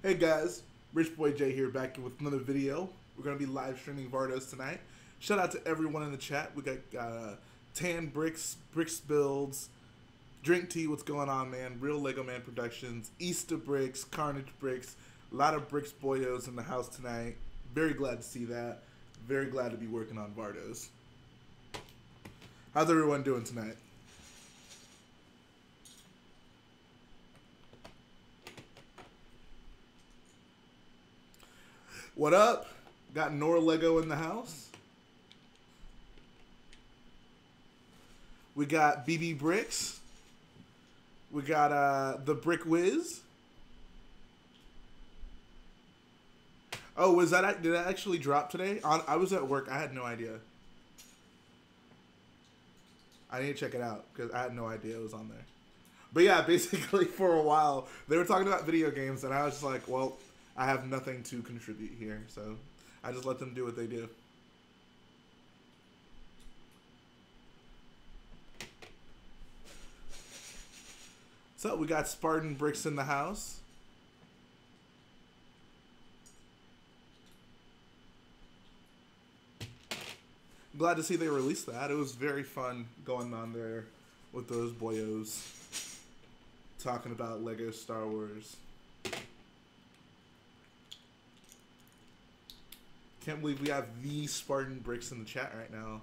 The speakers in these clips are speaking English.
Hey guys, Rich Boy J here back with another video. We're going to be live streaming Vardos tonight. Shout out to everyone in the chat. We got Tan Bricks, Bricks Builds, Drink Tea, what's going on, man? Real Lego Man Productions, Easter Bricks, Carnage Bricks, a lot of Bricks Boyos in the house tonight. Very glad to see that. Very glad to be working on Vardos. How's everyone doing tonight? What up? Got Nor Lego in the house. We got BBBricks. We got the Brick Whiz. Oh, did that actually drop today? I was at work. I had no idea. I need to check it out because I had no idea it was on there. But yeah, basically for a while they were talking about video games, and I was just like, well, I have nothing to contribute here, so I just let them do what they do. So we got Spartan Bricks in the house. Glad to see they released that. It was very fun going on there with those boyos talking about Lego Star Wars. Can't believe we have the Spartan Bricks in the chat right now.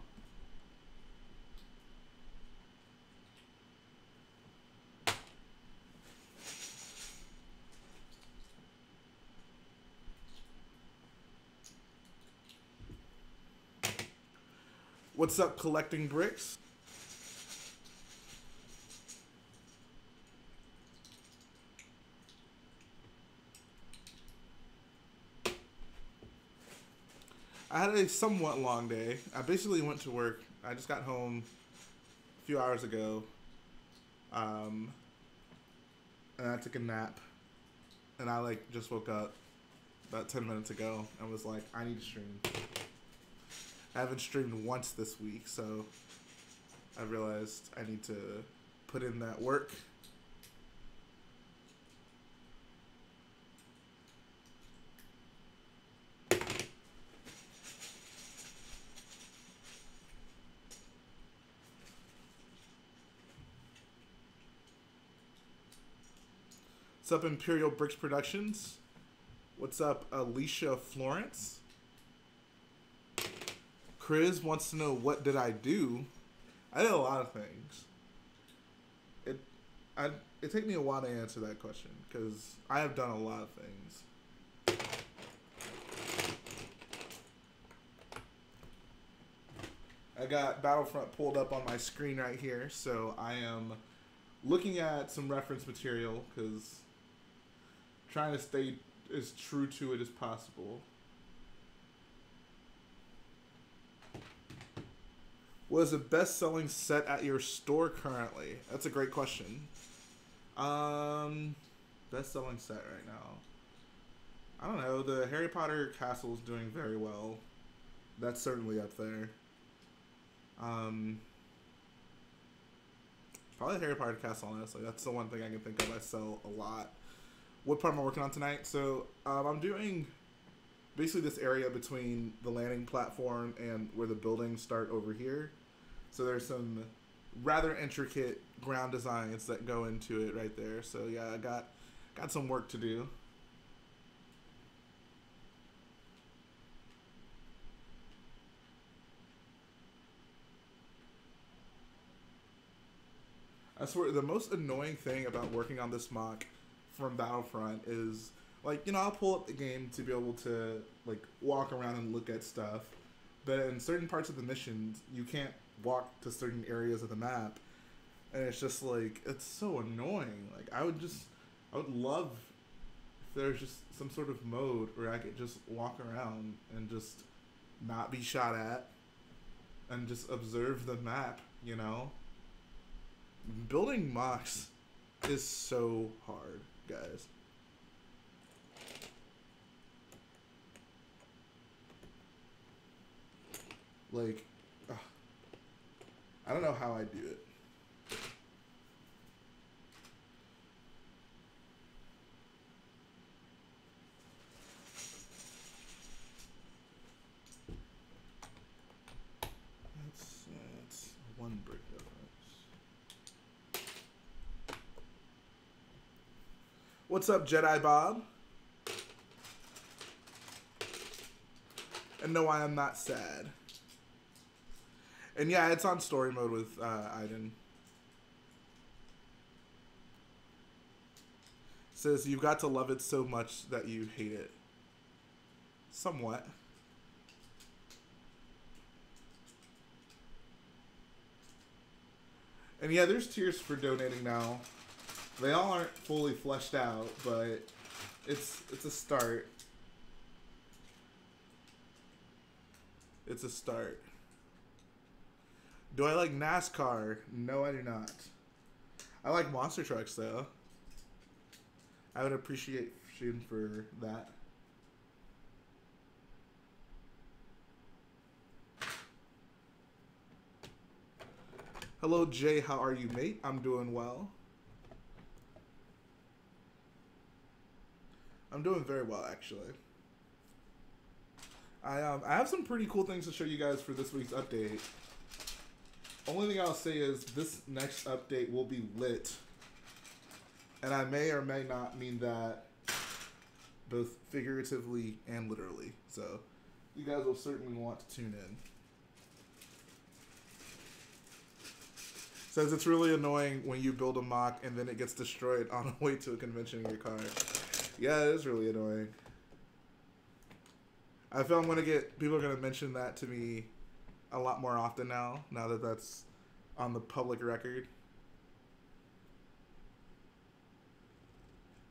What's up, collecting bricks? I had a somewhat long day. I basically went to work. I just got home a few hours ago. And I took a nap. And I just woke up about 10 minutes ago and was like, I need to stream. I haven't streamed once this week, so I realized I need to put in that work. What's up, Imperial Bricks Productions? What's up, Alicia Florence? Chris wants to know, what did I do? I did a lot of things. It took me a while to answer that question because I have done a lot of things. I got Battlefront pulled up on my screen right here, so I am looking at some reference material because trying to stay as true to it as possible. What is the best-selling set at your store currently? That's a great question. Best-selling set right now. I don't know. The Harry Potter castle is doing very well. That's certainly up there. Probably the Harry Potter castle, honestly. That's the one thing I can think of I sell a lot. What part am I working on tonight? So, I'm doing basically this area between the landing platform and where the buildings start over here. So there's some rather intricate ground designs that go into it right there. So yeah, I got some work to do. I swear, the most annoying thing about working on this MOC from Battlefront is, I'll pull up the game to be able to, walk around and look at stuff. But in certain parts of the missions, you can't walk to certain areas of the map. And it's just, it's so annoying. I would love if there's just some sort of mode where I could just walk around and just not be shot at and just observe the map, you know? Building MOCs is so hard, guys. I don't know how I do it. What's up, Jedi Bob? And no, I am not sad. And yeah, it's on story mode with Aiden. Says you've got to love it so much that you hate it. Somewhat. And yeah, there's tiers for donating now. They all aren't fully fleshed out, but it's a start. It's a start. Do I like NASCAR? No, I do not. I like monster trucks, though. I would appreciate for that. Hello, Jay. How are you, mate? I'm doing well. I'm doing very well, actually. I have some pretty cool things to show you guys for this week's update. Only thing I'll say is this next update will be lit. And I may or may not mean that both figuratively and literally. So you guys will certainly want to tune in. Says it's really annoying when you build a mock and then it gets destroyed on the way to a convention in your car. Yeah, it is really annoying. I feel people are gonna mention that to me a lot more often now that that's on the public record.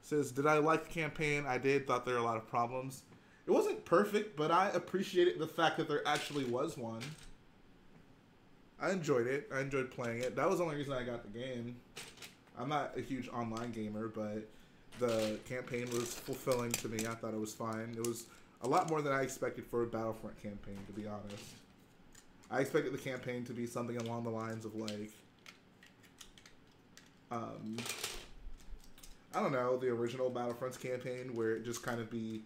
Says, did I like the campaign? I did. Thought there were a lot of problems. It wasn't perfect, but I appreciated the fact that there actually was one. I enjoyed it. I enjoyed playing it. That was the only reason I got the game. I'm not a huge online gamer, but the campaign was fulfilling to me. I thought it was fine. It was a lot more than I expected for a Battlefront campaign, to be honest. I expected the campaign to be something along the lines of, like, I don't know, the original Battlefronts campaign, where it just kind of be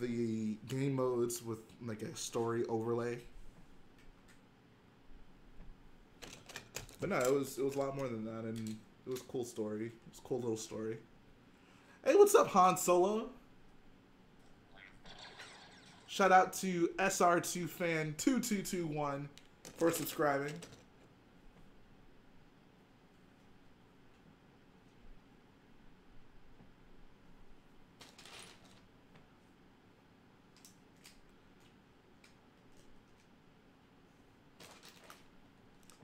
the game modes with, like, a story overlay. But no, it was a lot more than that, and it was a cool story. It was a cool little story. Hey, what's up, Han Solo? Shout out to SR2Fan2221 for subscribing.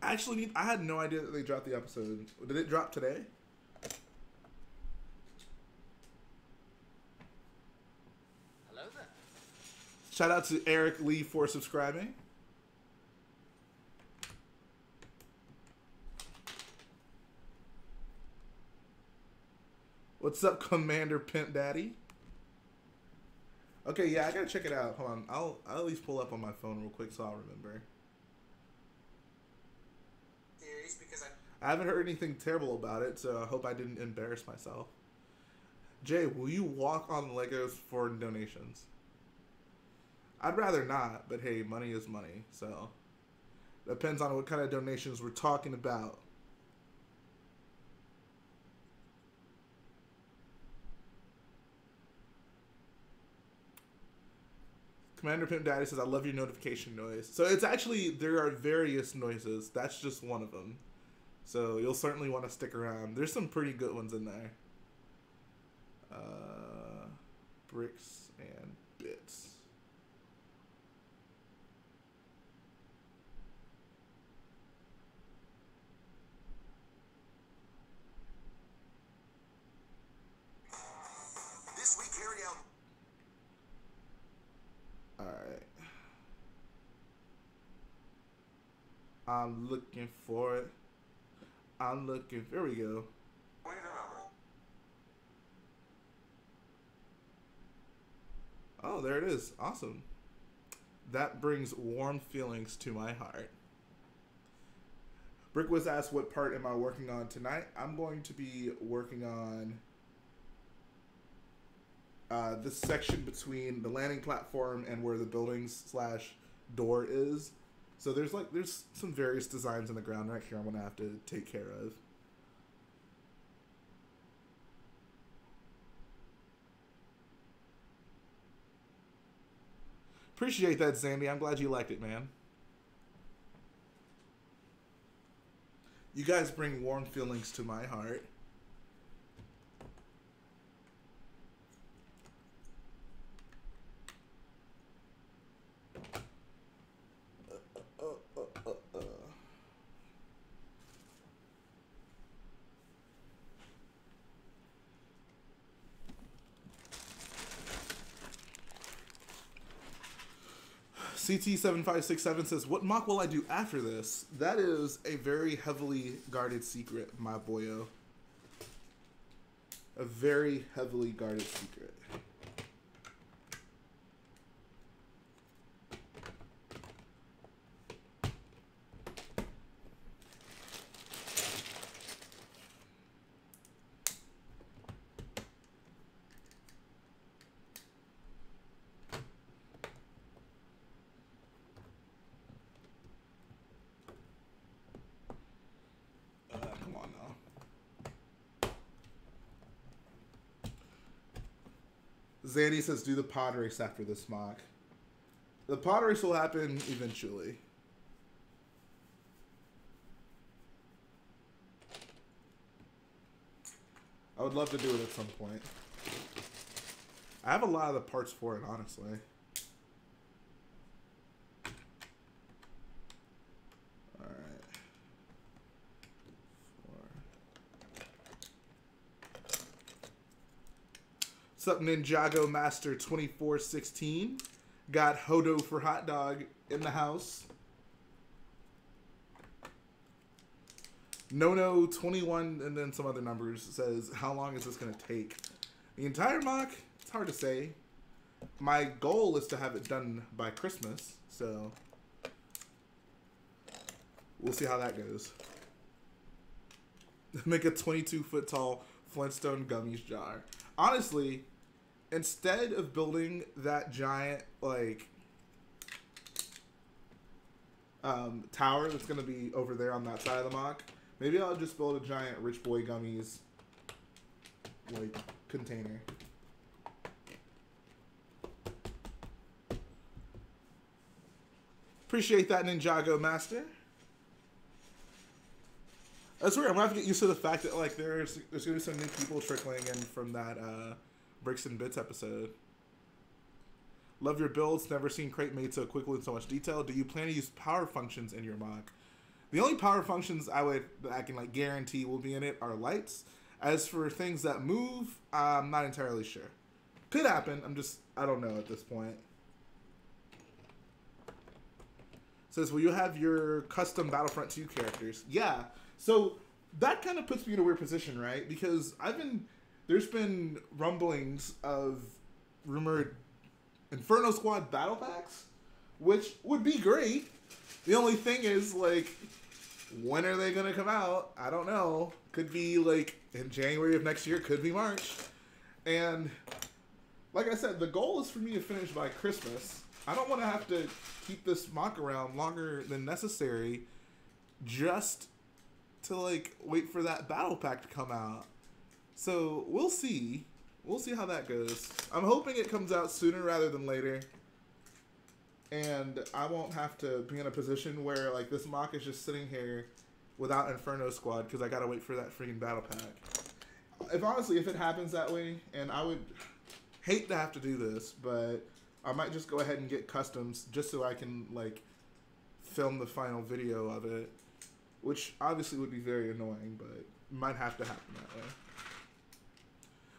Actually, I had no idea that they dropped the episode. Did it drop today? Hello there. Shout out to Eric Lee for subscribing. What's up, Commander Pimp Daddy? Okay, yeah, I gotta check it out. Hold on, I'll at least pull up on my phone real quick so I'll remember. Because I haven't heard anything terrible about it, so I hope I didn't embarrass myself. Jay, will you walk on Legos for donations? I'd rather not, but hey, money is money, so depends on what kind of donations we're talking about. Commander Pimp Daddy says, I love your notification noise. So it's actually, there are various noises. That's just one of them. So you'll certainly want to stick around. There's some pretty good ones in there. Bricks and bits. this week carry out. Alright. I'm looking for it. There we go. Oh, there it is. Awesome. That brings warm feelings to my heart. Brick was asked, what part am I working on tonight? I'm going to be working on this section between the landing platform and where the building/door is. So there's some various designs on the ground right here I'm gonna have to take care of. Appreciate that, Zandy. I'm glad you liked it, man. You guys bring warm feelings to my heart. CT7567 says, what mock will I do after this? That is a very heavily guarded secret, my boyo. A very heavily guarded secret. Zandy says, do the pod race after this mock. The pod race will happen eventually. I would love to do it at some point. I have a lot of the parts for it, honestly. What's up, Ninjago Master 2416? Got Hodo for hot dog in the house. Nono 21 and then some other numbers says, how long is this going to take? The entire mock, it's hard to say. My goal is to have it done by Christmas, so we'll see how that goes. Make a 22-foot tall Flintstone gummies jar. Honestly, instead of building that giant, like, tower that's going to be over there on that side of the mock, maybe I'll just build a giant Rich Boy Gummies, like, container. Appreciate that, Ninjago Master. That's weird. I'm going to have to get used to the fact that, like, there's going to be some new people trickling in from that, Bricks and Bits episode. Love your builds. Never seen crate made so quickly in so much detail. Do you plan to use power functions in your mock? The only power functions that I can like guarantee will be in it are lights. As for things that move, I'm not entirely sure. Could happen. I don't know at this point. Says, will you have your custom Battlefront 2 characters? Yeah. So that kind of puts me in a weird position, right? Because there's been rumblings of rumored Inferno Squad battle packs, which would be great. The only thing is, like, when are they going to come out? I don't know. Could be, like, in January of next year. Could be March. And, like I said, the goal is for me to finish by Christmas. I don't want to have to keep this mock around longer than necessary just to, like, wait for that battle pack to come out. So, we'll see. We'll see how that goes. I'm hoping it comes out sooner rather than later. And I won't have to be in a position where, like, this mock is just sitting here without Inferno Squad because I gotta wait for that freaking battle pack. If it happens that way, and I would hate to have to do this, but I might just go ahead and get customs just so I can, like, film the final video of it. Which obviously would be very annoying, but it might have to happen that way.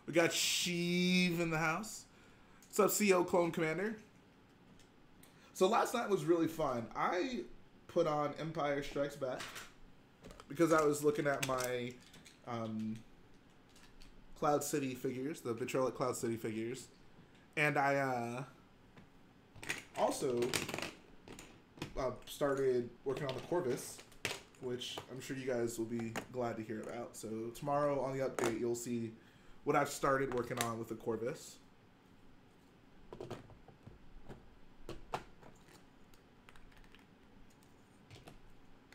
We got Sheev in the house. What's up, CO Clone Commander? So last night was really fun. I put on Empire Strikes Back because I was looking at my Cloud City figures, the Betrayal at Cloud City figures. And I also started working on the Corvus, which I'm sure you guys will be glad to hear about. So tomorrow on the update, you'll see what I've started working on with the Corvus.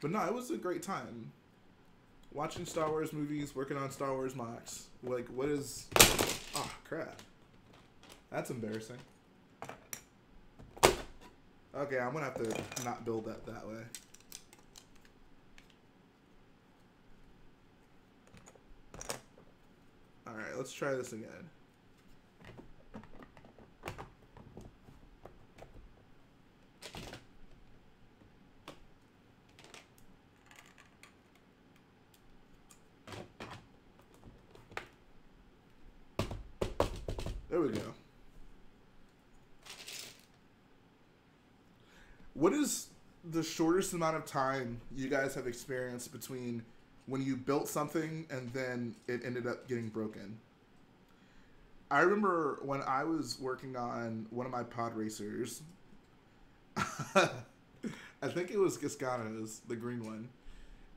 But no, it was a great time. Watching Star Wars movies, working on Star Wars mocks. Like, what is... Oh, crap. That's embarrassing. Okay, I'm gonna have to not build that way. Alright, let's try this again. There we go. What is the shortest amount of time you guys have experienced between when you built something and then it ended up getting broken? I remember when I was working on one of my pod racers, I think it was Giscano's, the green one,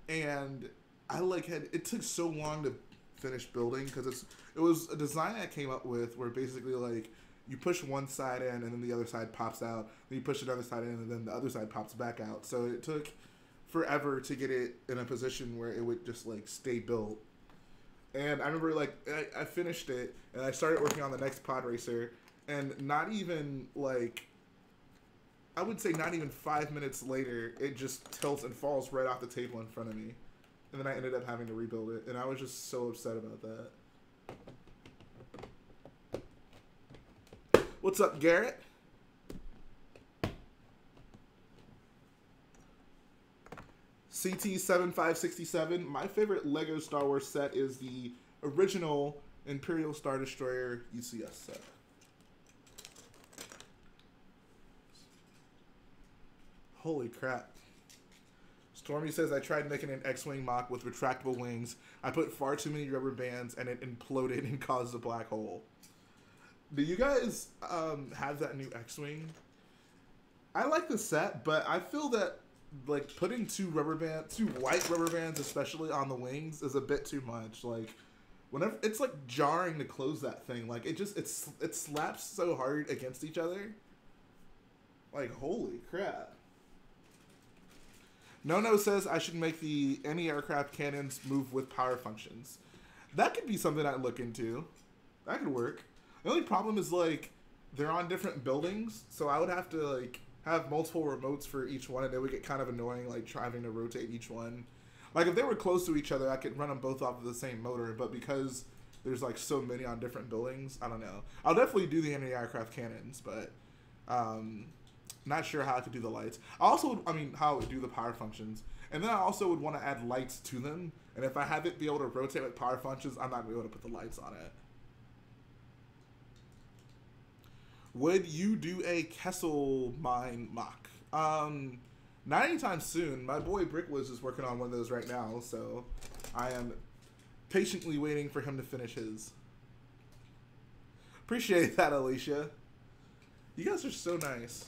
and I it took so long to finish building because it was a design I came up with where basically like you push one side in and then the other side pops out, then you push another side in and then the other side pops back out. So it took forever to get it in a position where it would just like stay built. And I remember like I finished it and I started working on the next pod racer, and not even like, I would say not even 5 minutes later, it just tilts and falls right off the table in front of me. And then I ended up having to rebuild it, and I was just so upset about that. What's up, Garrett? CT7567. My favorite Lego Star Wars set is the original Imperial Star Destroyer UCS set. Holy crap. Stormy says, I tried making an X-Wing MOC with retractable wings. I put far too many rubber bands and it imploded and caused a black hole. Do you guys have that new X-Wing? I like the set, but I feel that like putting two white rubber bands, especially on the wings, is a bit too much. Like, whenever it's like jarring to close that thing, like it slaps so hard against each other. Like, holy crap. No says I should make the any aircraft cannons move with power functions. That could be something I'd look into. That could work. The only problem is like they're on different buildings, so I would have to like have multiple remotes for each one, and it would get kind of annoying like trying to rotate each one. Like if they were close to each other, I could run them both off of the same motor, but because there's like so many on different buildings, I don't know. I'll definitely do the anti-aircraft cannons, but not sure how I could do the lights. How I would do the power functions. And then I also would want to add lights to them, and if I have it be able to rotate with power functions, I'm not going to be able to put the lights on it. Would you do a Kessel Mine MOC? Not anytime soon. My boy Brickwas is working on one of those right now, so I am patiently waiting for him to finish his. Appreciate that, Alicia. You guys are so nice.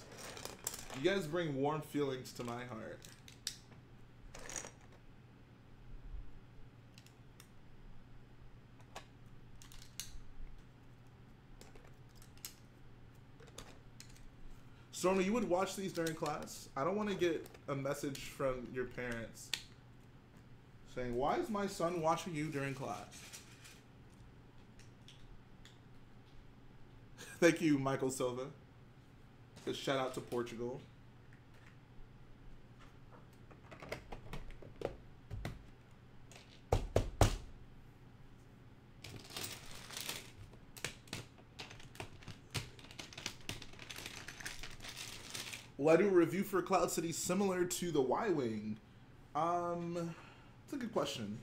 You guys bring warm feelings to my heart. Stormy, you would watch these during class? I don't want to get a message from your parents saying, why is my son watching you during class? Thank you, Michael Silva. A shout out to Portugal. Will I do a review for Cloud City similar to the Y-Wing? That's a good question.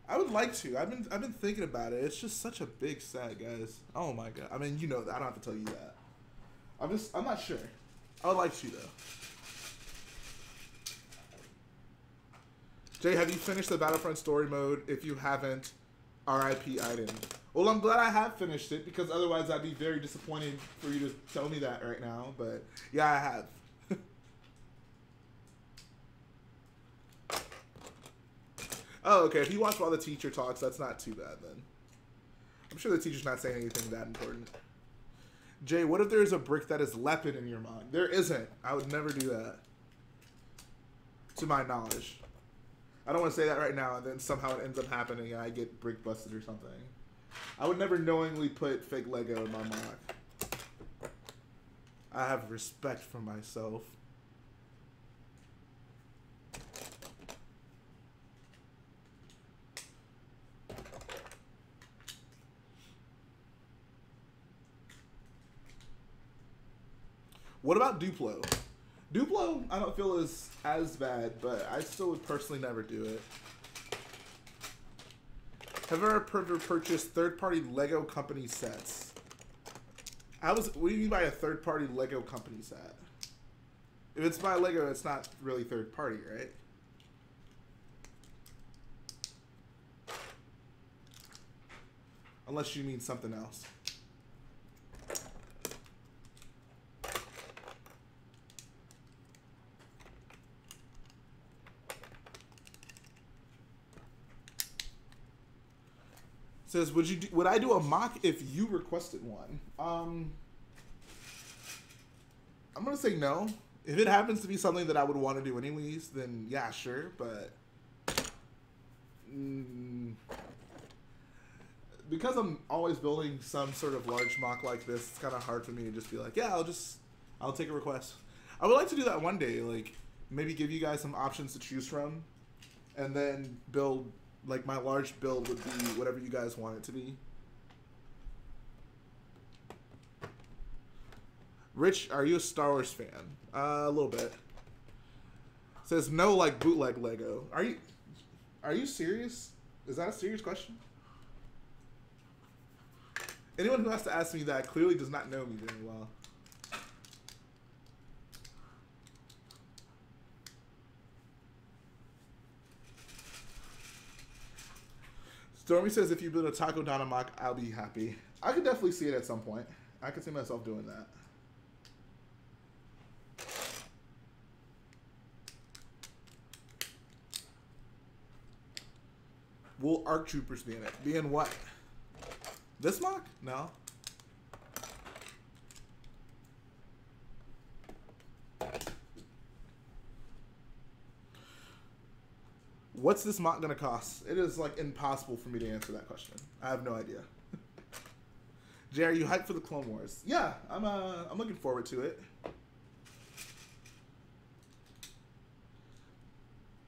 I would like to. I've been thinking about it. It's just such a big set, guys. Oh my god. I mean, you know that. I don't have to tell you that. I'm not sure. I would like to though. Jay, have you finished the Battlefront story mode? If you haven't, RIP item. Well, I'm glad I have finished it, because otherwise I'd be very disappointed for you to tell me that right now. But yeah, I have. Oh, okay. If you watch while the teacher talks, that's not too bad then. I'm sure the teacher's not saying anything that important. Jay, what if there's a brick that is leopard in your mind? There isn't. I would never do that. To my knowledge. I don't want to say that right now and then somehow it ends up happening and I get brick busted or something. I would never knowingly put fake Lego in my MOC. I have respect for myself. What about Duplo? Duplo, I don't feel is as bad, but I still would personally never do it. Have I ever purchased third-party Lego company sets? What do you mean by a third-party Lego company set? If it's by Lego, it's not really third-party, right? Unless you mean something else. Says, would I do a mock if you requested one? I'm gonna say no. If it happens to be something that I would want to do anyways, then yeah, sure. But because I'm always building some sort of large mock like this, it's kind of hard for me to just be like, yeah, I'll take a request. I would like to do that one day, like maybe give you guys some options to choose from, and then build. Like, my large build would be whatever you guys want it to be. Rich, are you a Star Wars fan? A little bit. Says no, like bootleg Lego. Are you serious? Is that a serious question? Anyone who has to ask me that clearly does not know me very well. Stormy says, if you build a Taco Donna mock, I'll be happy. I could definitely see it at some point. I could see myself doing that. Will ARC Troopers be in it? Be in what? This mock? No. What's this mock gonna cost? It is like impossible for me to answer that question. I have no idea. Jay, are you hyped for the Clone Wars? Yeah, I'm looking forward to it.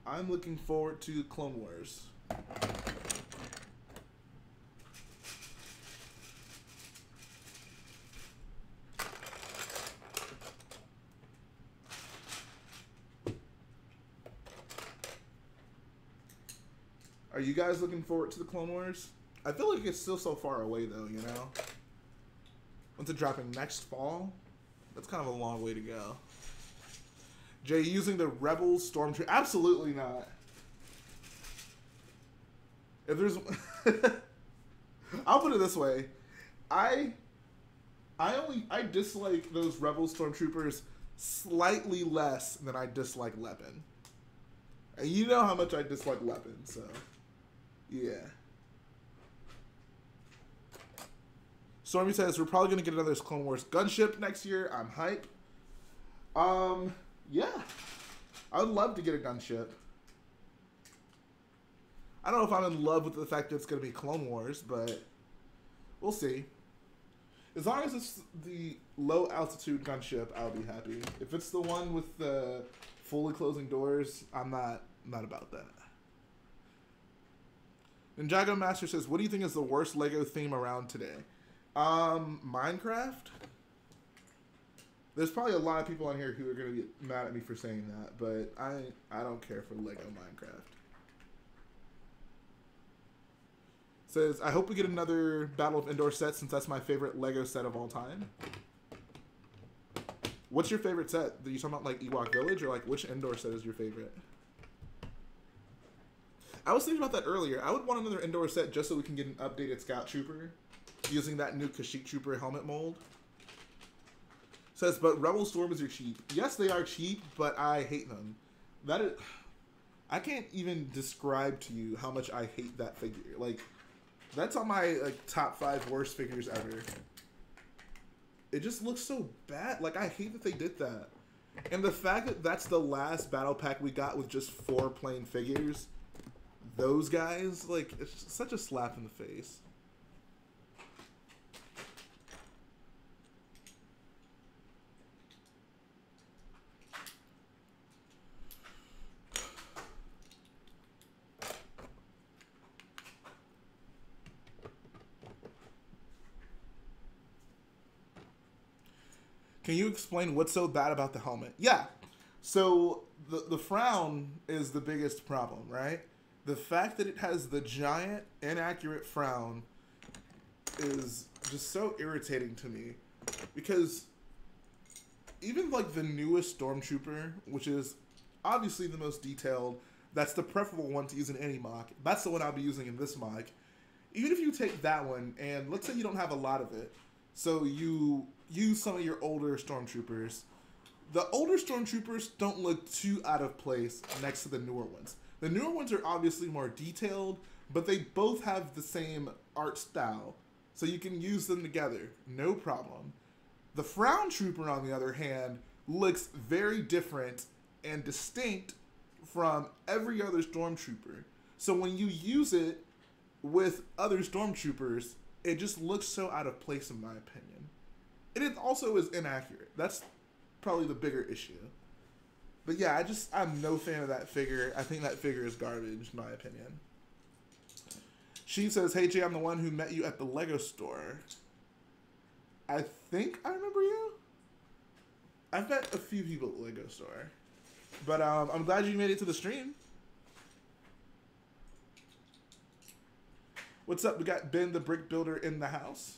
I'm looking forward to Clone Wars. Are you guys looking forward to the Clone Wars? I feel like it's still so far away, though, you know? When's it dropping? Next fall? That's kind of a long way to go. Jay, using the Rebel Stormtrooper? Absolutely not. If there's... I'll put it this way. I dislike those Rebel Stormtroopers slightly less than I dislike Leppin. And you know how much I dislike Leppin, so... Yeah. Stormy says, we're probably going to get another Clone Wars gunship next year. I'm hype. Yeah. I would love to get a gunship. I don't know if I'm in love with the fact that it's going to be Clone Wars, but we'll see. As long as it's the low altitude gunship, I'll be happy. If it's the one with the fully closing doors, I'm not about that. Ninjago Master says, what do you think is the worst Lego theme around today? Minecraft? There's probably a lot of people on here who are going to get mad at me for saying that, but I don't care for Lego Minecraft. Says, I hope we get another Battle of Endor set since that's my favorite Lego set of all time. What's your favorite set? Are you talking about like Ewok Village or like which Endor set is your favorite? I was thinking about that earlier. I would want another Endor set just so we can get an updated Scout Trooper using that new Kashyyyk Trooper helmet mold. Says, but Rebel Stormers are cheap. Yes, they are cheap, but I hate them. That is... I can't even describe to you how much I hate that figure. Like, that's on my like top 5 worst figures ever. It just looks so bad. Like, I hate that they did that. And the fact that that's the last battle pack we got with just 4 plain figures... Those guys, like, it's such a slap in the face. Can you explain what's so bad about the helmet? Yeah. So the frown is the biggest problem, right? The fact that it has the giant inaccurate frown is just so irritating to me, because even like the newest Stormtrooper, which is obviously the most detailed, that's the preferable one to use in any MOC. That's the one I'll be using in this MOC. Even if you take that one, and let's say you don't have a lot of it, so you use some of your older Stormtroopers, the older Stormtroopers don't look too out of place next to the newer ones. The newer ones are obviously more detailed, but they both have the same art style, so you can use them together, no problem. The Frown Trooper, on the other hand, looks very different and distinct from every other Stormtrooper. So when you use it with other Stormtroopers, it just looks so out of place in my opinion. And it also is inaccurate. That's probably the bigger issue. But yeah, I'm no fan of that figure. I think that figure is garbage, in my opinion. She says, "Hey Jay, I'm the one who met you at the Lego store." I think I remember you. I've met a few people at the Lego store. But I'm glad you made it to the stream. What's up? We got Ben the Brick Builder in the house.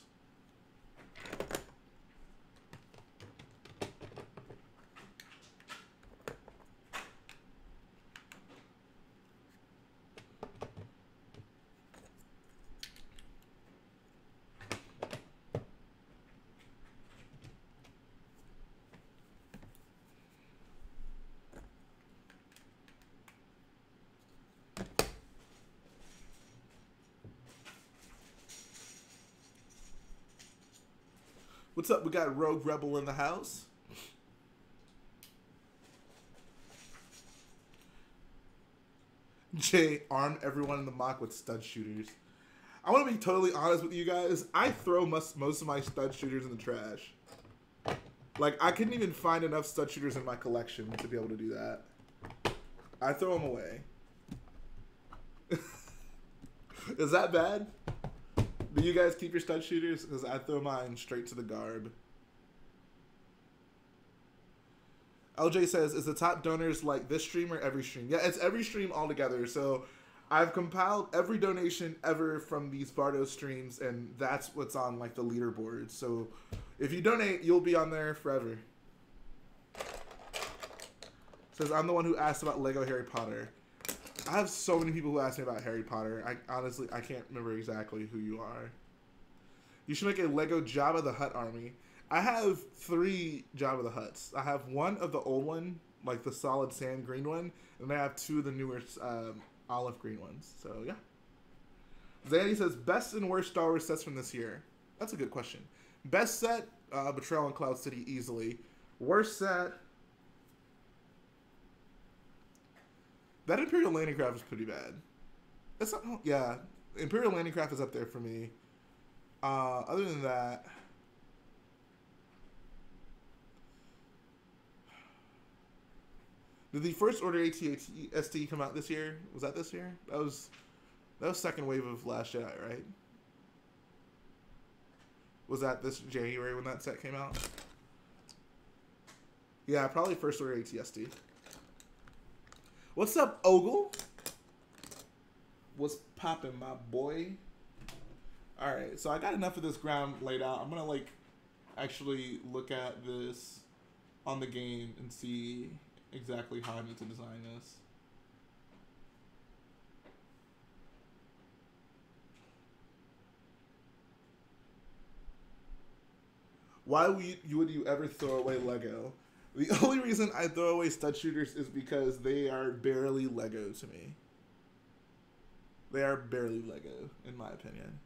What's up? We got Rogue Rebel in the house. Jay, arm everyone in the MOC with stud shooters. I want to be totally honest with you guys. I throw most of my stud shooters in the trash. Like, I couldn't even find enough stud shooters in my collection to be able to do that. I throw them away. Is that bad? Do you guys keep your stud shooters? Because I throw mine straight to the garb. LJ says, "Is the top donors like this stream or every stream?" Yeah, it's every stream altogether. So I've compiled every donation ever from these Vardos streams, and that's what's on like the leaderboard. So if you donate, you'll be on there forever. Says, "I'm the one who asked about Lego Harry Potter." I have so many people who ask me about Harry Potter. I can't remember exactly who you are. You should make a Lego Jabba the Hutt army. I have 3 Jabba the Hutts. I have one of the old one, like the solid sand green one, and I have 2 of the newer olive green ones. So yeah. Zandy says, "Best and worst Star Wars sets from this year." That's a good question. Best set, Betrayal on Cloud City easily. Worst set, that Imperial Landing Craft is pretty bad. It's not, yeah, Imperial Landing Craft is up there for me. Other than that, did the First Order AT-AT ST come out this year? Was that this year? That was second wave of Last Jedi, right? Was that this January when that set came out? Yeah, probably First Order AT-ST. What's up, Ogle? What's poppin', my boy? Alright, so I got enough of this ground laid out. I'm gonna, like, actually look at this on the game and see exactly how I need to design this. Why would you ever throw away Lego? The only reason I throw away stud shooters is because they are barely Lego to me. They are barely Lego, in my opinion.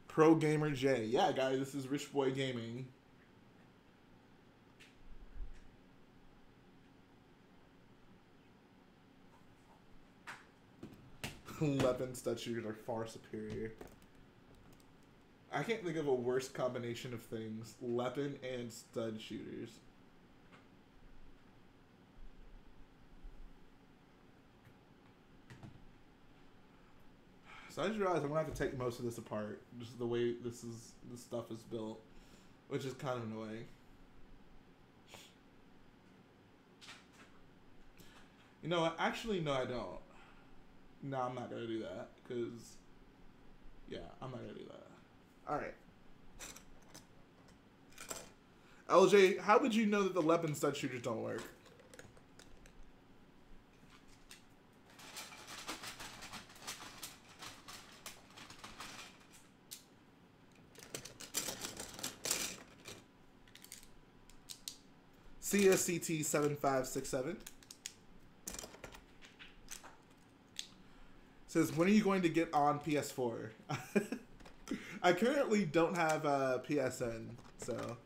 Pro Gamer J. Yeah, guys, this is Rich Boy Gaming. Weapon stud shooters are far superior. I can't think of a worse combination of things. Weapon and stud shooters. So I just realized I'm gonna have to take most of this apart. Just the way this stuff is built, which is kind of annoying. You know what? Actually, no, I don't. No, I'm not gonna do that because, yeah, I'm not gonna do that. All right. LJ, how would you know that the weapon stud shooters don't work? CSCT7567 says, when are you going to get on PS4? I currently don't have a PSN, so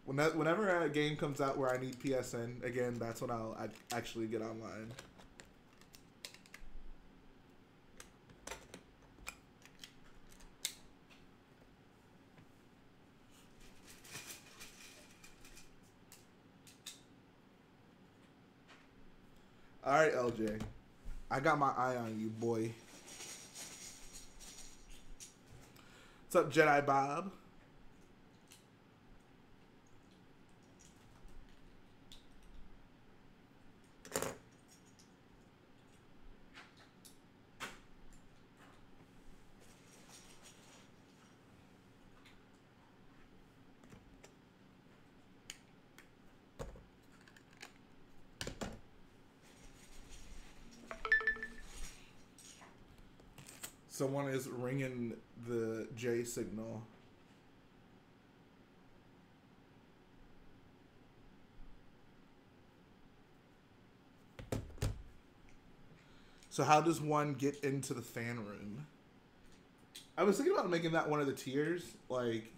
whenever a game comes out where I need PSN, again, that's when I'll actually get online. All right, LJ. I got my eye on you, boy. What's up, Jedi Bob? Someone is ringing the J signal. So how does one get into the fan room? I was thinking about making that one of the tiers, like,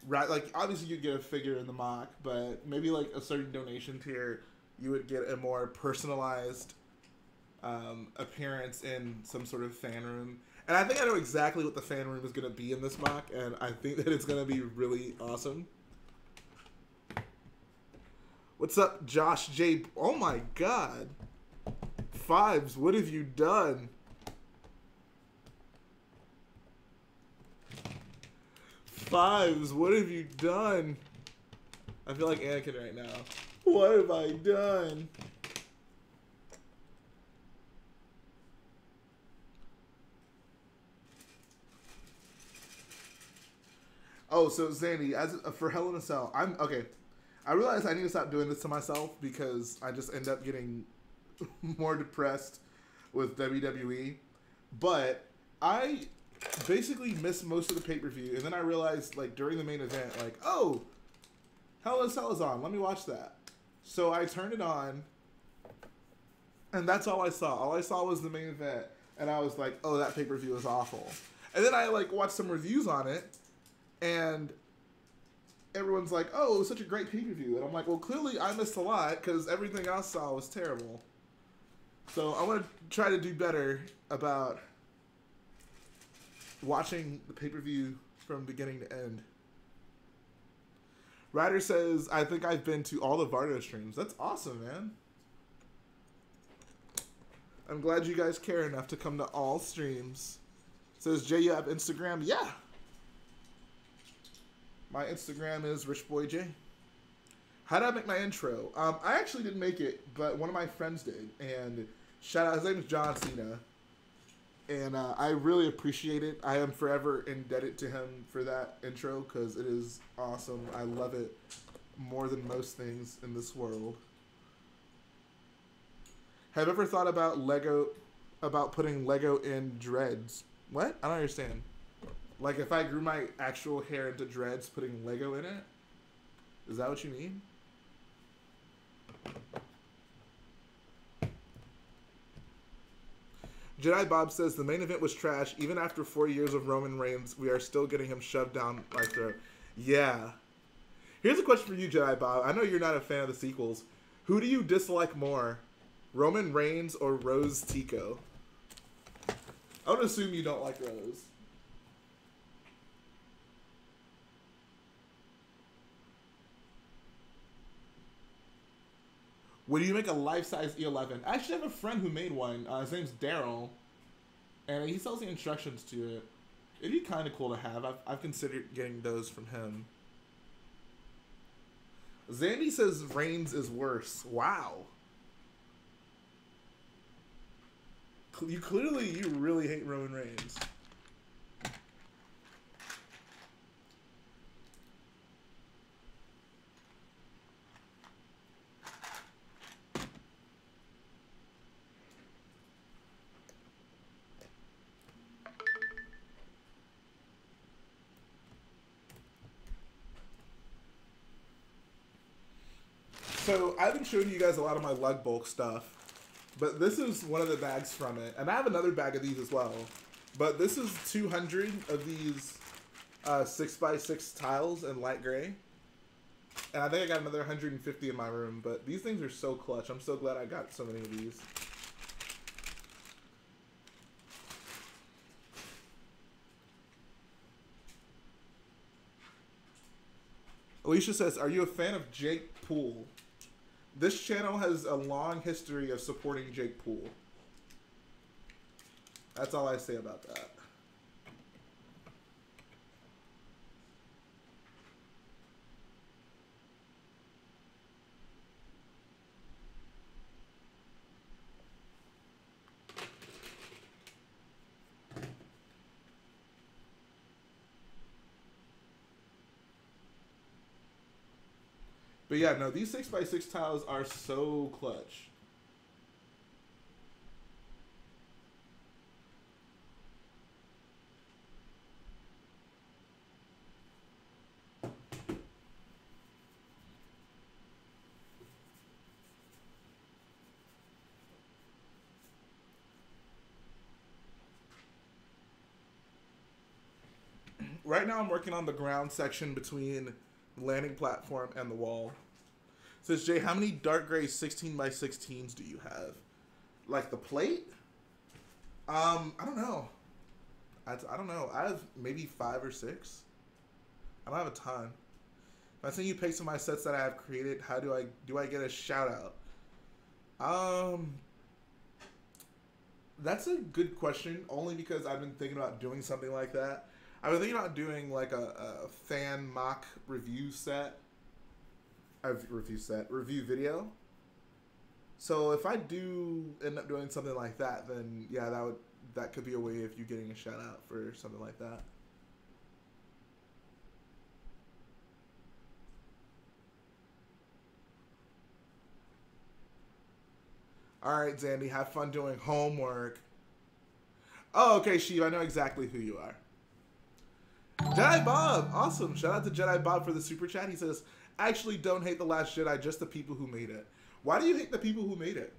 right? Like, obviously you get a figure in the MOC, but maybe like a certain donation tier, you would get a more personalized appearance in some sort of fan room. And I think I know exactly what the fan room is going to be in this MOC, and I think that it's going to be really awesome. What's up, Josh J? Oh my god. Fives, what have you done? Fives, what have you done? I feel like Anakin right now. What have I done? Oh, so Zandy, as for Hell in a Cell, I'm okay. I realize I need to stop doing this to myself because I just end up getting more depressed with WWE. But I basically missed most of the pay-per-view, and then I realized, like, during the main event, like, oh, Hell in a Cell is on. Let me watch that. So I turned it on, and that's all I saw. All I saw was the main event, and I was like, oh, that pay-per-view is awful. And then I, like, watched some reviews on it, and everyone's like, oh, it was such a great pay-per-view. And I'm like, well, clearly I missed a lot because everything I saw was terrible. So I want to try to do better about watching the pay-per-view from beginning to end. Ryder says, I think I've been to all the Vardos streams. That's awesome, man. I'm glad you guys care enough to come to all streams. Says, Jay, you have Instagram? Yeah. My Instagram is RichBoyJ. How did I make my intro? I actually didn't make it, but one of my friends did. And shout out, his name is John Cena. And I really appreciate it. I am forever indebted to him for that intro because it is awesome. I love it more than most things in this world. Have you ever thought about putting Lego in dreads? What? I don't understand. Like, if I grew my actual hair into dreads, putting Lego in it? Is that what you mean? Jedi Bob says, the main event was trash. Even after 4 years of Roman Reigns, we are still getting him shoved down my throat. Yeah. Here's a question for you, Jedi Bob. I know you're not a fan of the sequels. Who do you dislike more? Roman Reigns or Rose Tico? I would assume you don't like Rose. Would you make a life-size E11? I actually have a friend who made one. His name's Daryl, and he sells the instructions to it. It'd be kind of cool to have. I've considered getting those from him. Zandy says Reigns is worse. Wow. You really hate Roman Reigns. So I've been showing you guys a lot of my lug bulk stuff, but this is one of the bags from it, and I have another bag of these as well. But this is 200 of these 6x6 tiles in light gray, and I think I got another 150 in my room. But these things are so clutch. I'm so glad I got so many of these. Alicia says, "Are you a fan of Jake Poole?" This channel has a long history of supporting Jake Poole. That's all I say about that. But yeah, no, these 6x6 tiles are so clutch. Right now I'm working on the ground section between the landing platform and the wall. Says Jay, how many dark gray 16x16s do you have? Like the plate? I don't know. I don't know. I have maybe 5 or 6. I don't have a ton. If I send you pics of my sets that I have created, how do I get a shout out? That's a good question, only because I've been thinking about doing something like that. I've been thinking about doing like a fan mock review video. So if I do end up doing something like that, then yeah, that could be a way of you getting a shout out for something like that. All right, Zandy, have fun doing homework. Oh, okay, Sheev, I know exactly who you are. Jedi Bob, awesome. Shout out to Jedi Bob for the super chat. He says, actually don't hate The Last Jedi, just the people who made it. Why do you hate the people who made it?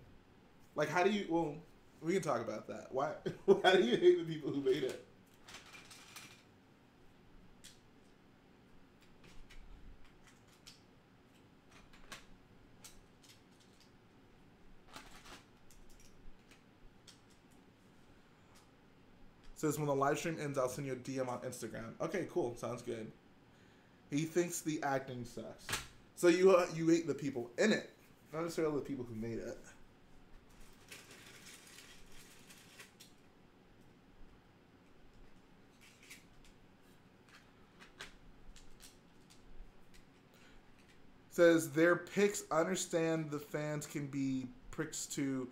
Like, how do you, well, we can talk about that. Why do you hate the people who made it? Says, when the live stream ends, I'll send you a DM on Instagram. Okay, cool. Sounds good. He thinks the acting sucks. So you hate the people in it, not necessarily the people who made it. Says, their picks, understand the fans can be pricks too,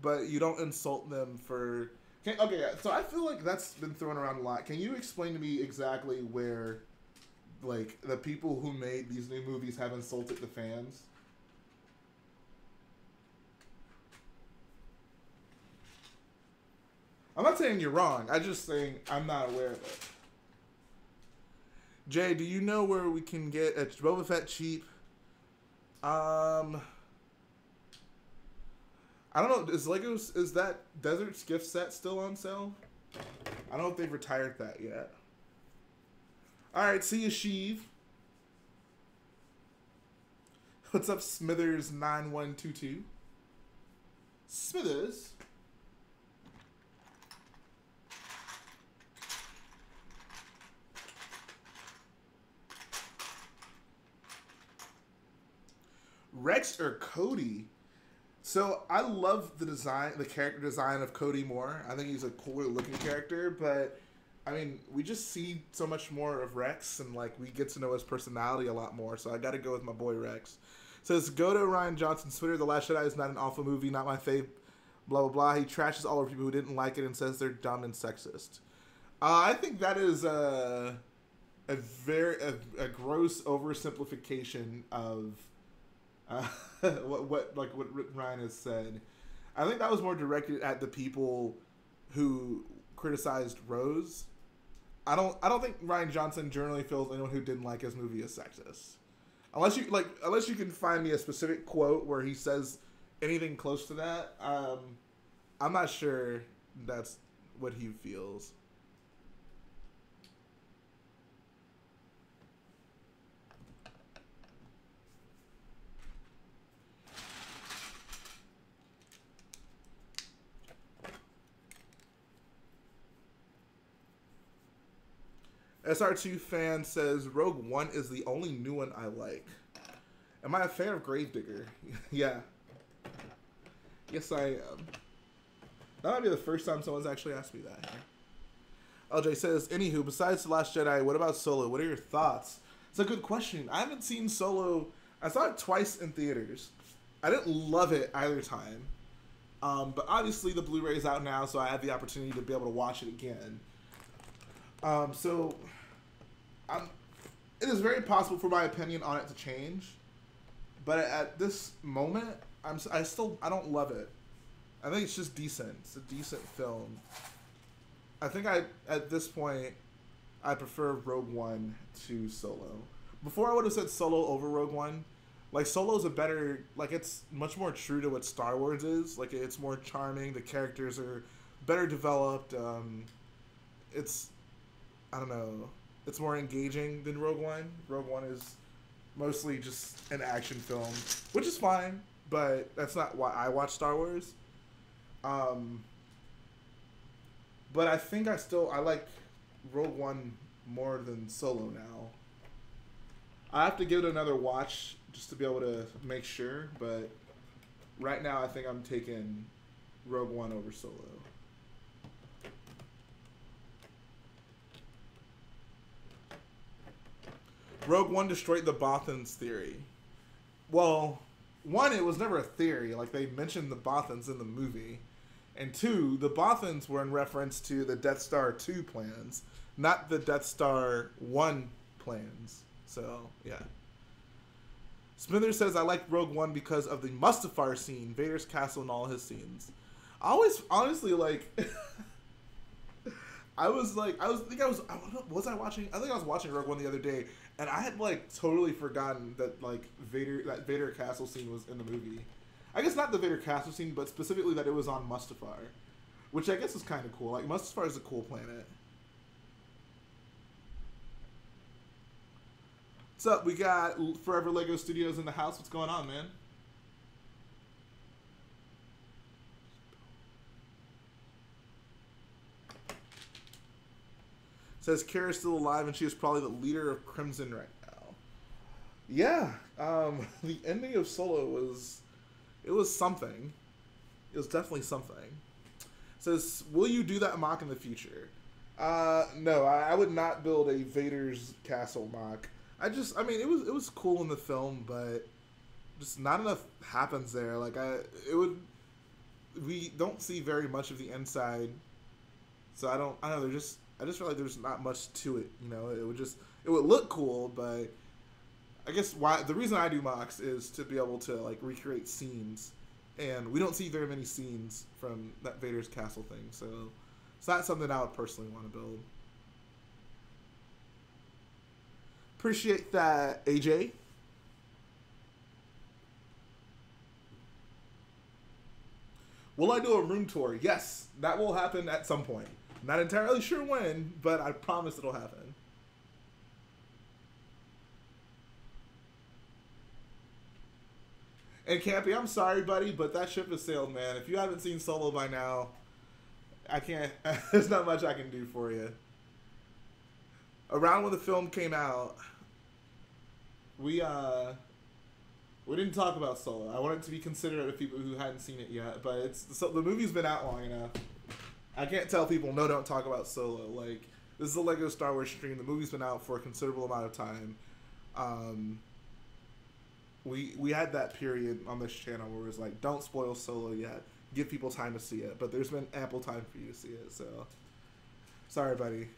but you don't insult them for... Okay, so I feel like that's been thrown around a lot. Can you explain to me exactly where, like, the people who made these new movies have insulted the fans? I'm not saying you're wrong. I'm just saying I'm not aware of it. Jay, do you know where we can get a Boba Fett cheap? I don't know. Is that Desert's gift set still on sale? I don't know if they've retired that yet. Alright, see you, Sheev. What's up, Smithers9122? Smithers? Rex or Cody? So I love the design, the character design of Cody more. I think he's a cooler looking character, but I mean, we just see so much more of Rex, and like we get to know his personality a lot more. So I got to go with my boy Rex. Says, go to Ryan Johnson's Twitter. The Last Jedi is not an awful movie, not my fave. Blah blah blah. He trashes all over people who didn't like it and says they're dumb and sexist. I think that is a gross oversimplification of what Ryan has said. I think that was more directed at the people who criticized Rose. I don't think Ryan Johnson generally feels anyone who didn't like his movie is sexist. Unless you can find me a specific quote where he says anything close to that, I'm not sure that's what he feels. SR2 fan says, Rogue One is the only new one I like. Am I a fan of Gravedigger? Yeah. Yes, I am. That might be the first time someone's actually asked me that. LJ says, anywho, besides The Last Jedi, what about Solo? What are your thoughts? It's a good question. I haven't seen Solo. I saw it twice in theaters. I didn't love it either time. But obviously the Blu-ray is out now, so I have the opportunity to be able to watch it again. It is very possible for my opinion on it to change, but at this moment, I don't love it. I think it's just decent. It's a decent film. I think at this point, I prefer Rogue One to Solo. Before I would have said Solo over Rogue One. Like, Solo's a better, like, it's much more true to what Star Wars is. Like, it's more charming. The characters are better developed. It's, I don't know, it's more engaging than Rogue One. Rogue One is mostly just an action film, which is fine, but that's not why I watch Star Wars. But I think I like Rogue One more than Solo now. I have to give it another watch just to be able to make sure, but right now I think I'm taking Rogue One over Solo. Rogue One destroyed the Bothans theory. Well, one, it was never a theory. Like, they mentioned the Bothans in the movie. And two, the Bothans were in reference to the Death Star 2 plans, not the Death Star 1 plans. So, yeah. Smithers says, I like Rogue One because of the Mustafar scene, Vader's castle, and all his scenes. I always, honestly, like... I was watching Rogue One the other day, and I had like totally forgotten that that Vader castle scene was in the movie. I guess not the Vader castle scene, but specifically that it was on Mustafar, which I guess is kind of cool. Like, Mustafar is a cool planet. What's up? We got Forever Lego Studios in the house. What's going on, man? Says Kara's still alive and she is probably the leader of Crimson right now. Yeah, the ending of Solo was something. It was definitely something. Says, will you do that MOC in the future? No, I would not build a Vader's castle MOC. I mean, it was cool in the film, but just not enough happens there. Like, we don't see very much of the inside, so I don't know. I just feel like there's not much to it, you know. It would look cool, but I guess the reason I do MOCs is to be able to like recreate scenes, and we don't see very many scenes from that Vader's castle thing, so it's not something I would personally want to build. Appreciate that, AJ. Will I do a room tour? Yes, that will happen at some point. Not entirely sure when, but I promise it'll happen. And Campy, I'm sorry, buddy, but that ship has sailed, man. If you haven't seen Solo by now, I can't. There's not much I can do for you. Around when the film came out, we We didn't talk about Solo. I wanted to be considerate of people who hadn't seen it yet, but the movie's been out long enough. I can't tell people, no, don't talk about Solo. Like, this is a Lego Star Wars stream. The movie's been out for a considerable amount of time. We had that period on this channel where it was like, don't spoil Solo yet. Give people time to see it. But there's been ample time for you to see it, so... Sorry, buddy.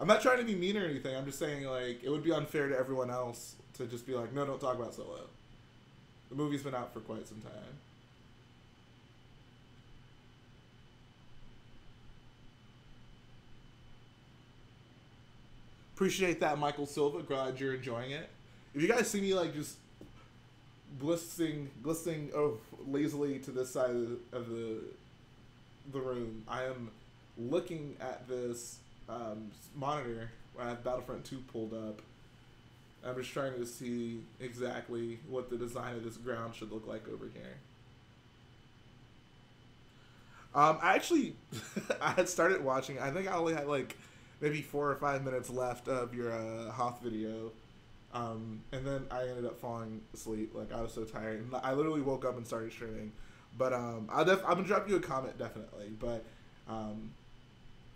I'm not trying to be mean or anything. I'm just saying, like, it would be unfair to everyone else to just be like, no, don't talk about Solo. The movie's been out for quite some time. Appreciate that, Michael Silva. Glad you're enjoying it. If you guys see me, like, just glistening lazily to this side of the room, I am looking at this monitor. I have Battlefront 2 pulled up. I'm just trying to see exactly what the design of this ground should look like over here. I actually, I had started watching. I think I only had like maybe 4 or 5 minutes left of your Hoth video, and then I ended up falling asleep. Like, I was so tired, and I literally woke up and started streaming. But I'm gonna drop you a comment definitely. But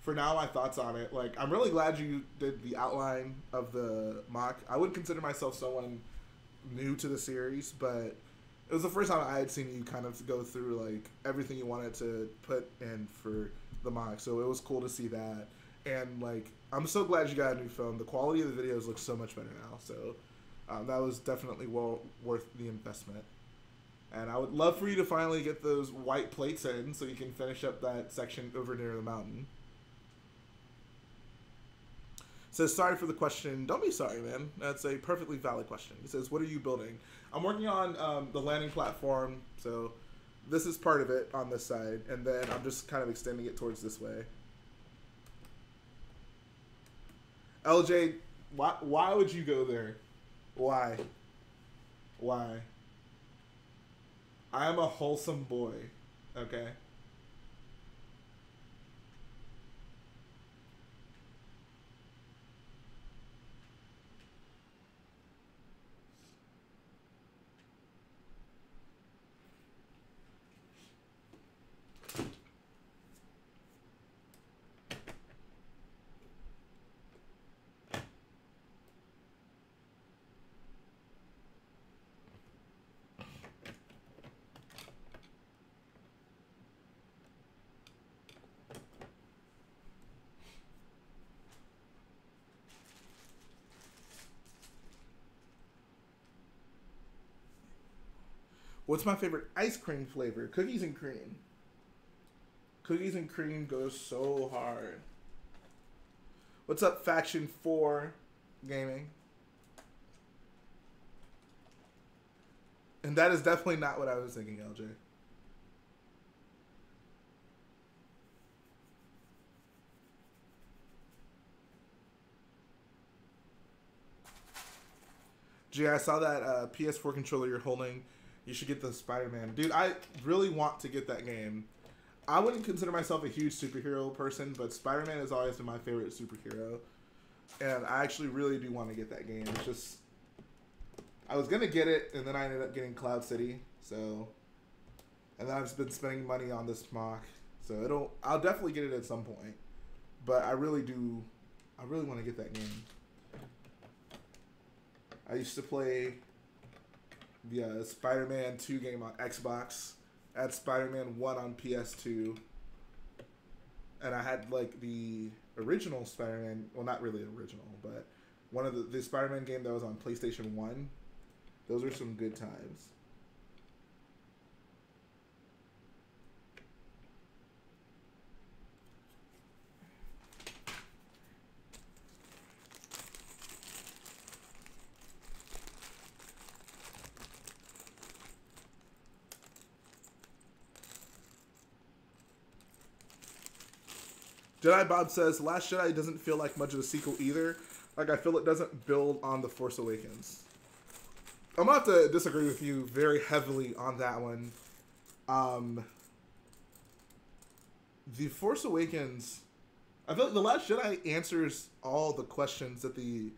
for now, my thoughts on it. Like, I'm really glad you did the outline of the MOC. I wouldn't consider myself someone new to the series, but it was the first time I had seen you kind of go through like everything you wanted to put in for the MOC. So it was cool to see that. And like, I'm so glad you got a new phone. The quality of the videos looks so much better now. So that was definitely well worth the investment. And I would love for you to finally get those white plates in so you can finish up that section over near the mountain. Says, sorry for the question. Don't be sorry, man. That's a perfectly valid question. He says, what are you building? I'm working on the landing platform. So this is part of it on this side. And then I'm just kind of extending it towards this way. LJ, why would you go there? Why? Why? I am a wholesome boy, okay? What's my favorite ice cream flavor? Cookies and cream. Cookies and cream goes so hard. What's up, Faction 4 Gaming? And that is definitely not what I was thinking, LJ. Gee, I saw that PS4 controller you're holding. You should get the Spider-Man. Dude, I really want to get that game. I wouldn't consider myself a huge superhero person, but Spider-Man has always been my favorite superhero. And I actually really do want to get that game. It's just... I was going to get it, and then I ended up getting Cloud City. So... And then I've been spending money on this MOC. So I'll definitely get it at some point. But I really want to get that game. I used to play the Spider-Man 2 game on Xbox. I had Spider-Man 1 on PS2. And I had like the original Spider-Man, well, not really original, but one of the Spider-Man game that was on PlayStation 1. Those are some good times. Jedi Bob says, Last Jedi doesn't feel like much of a sequel either. Like, I feel it doesn't build on The Force Awakens. I'm going to have to disagree with you very heavily on that one. The Force Awakens, I feel like The Last Jedi answers all the questions that The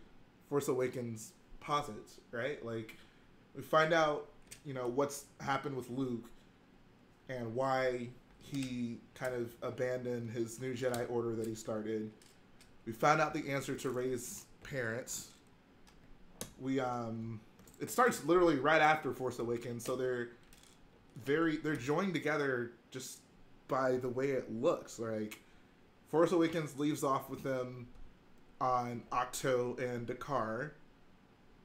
Force Awakens posits, right? Like, we find out, you know, what's happened with Luke and why he kind of abandoned his new Jedi Order that he started. We found out the answer to Rey's parents. It starts literally right after Force Awakens, so they're joined together just by the way it looks. Like, Force Awakens leaves off with them on Octo and Dakar,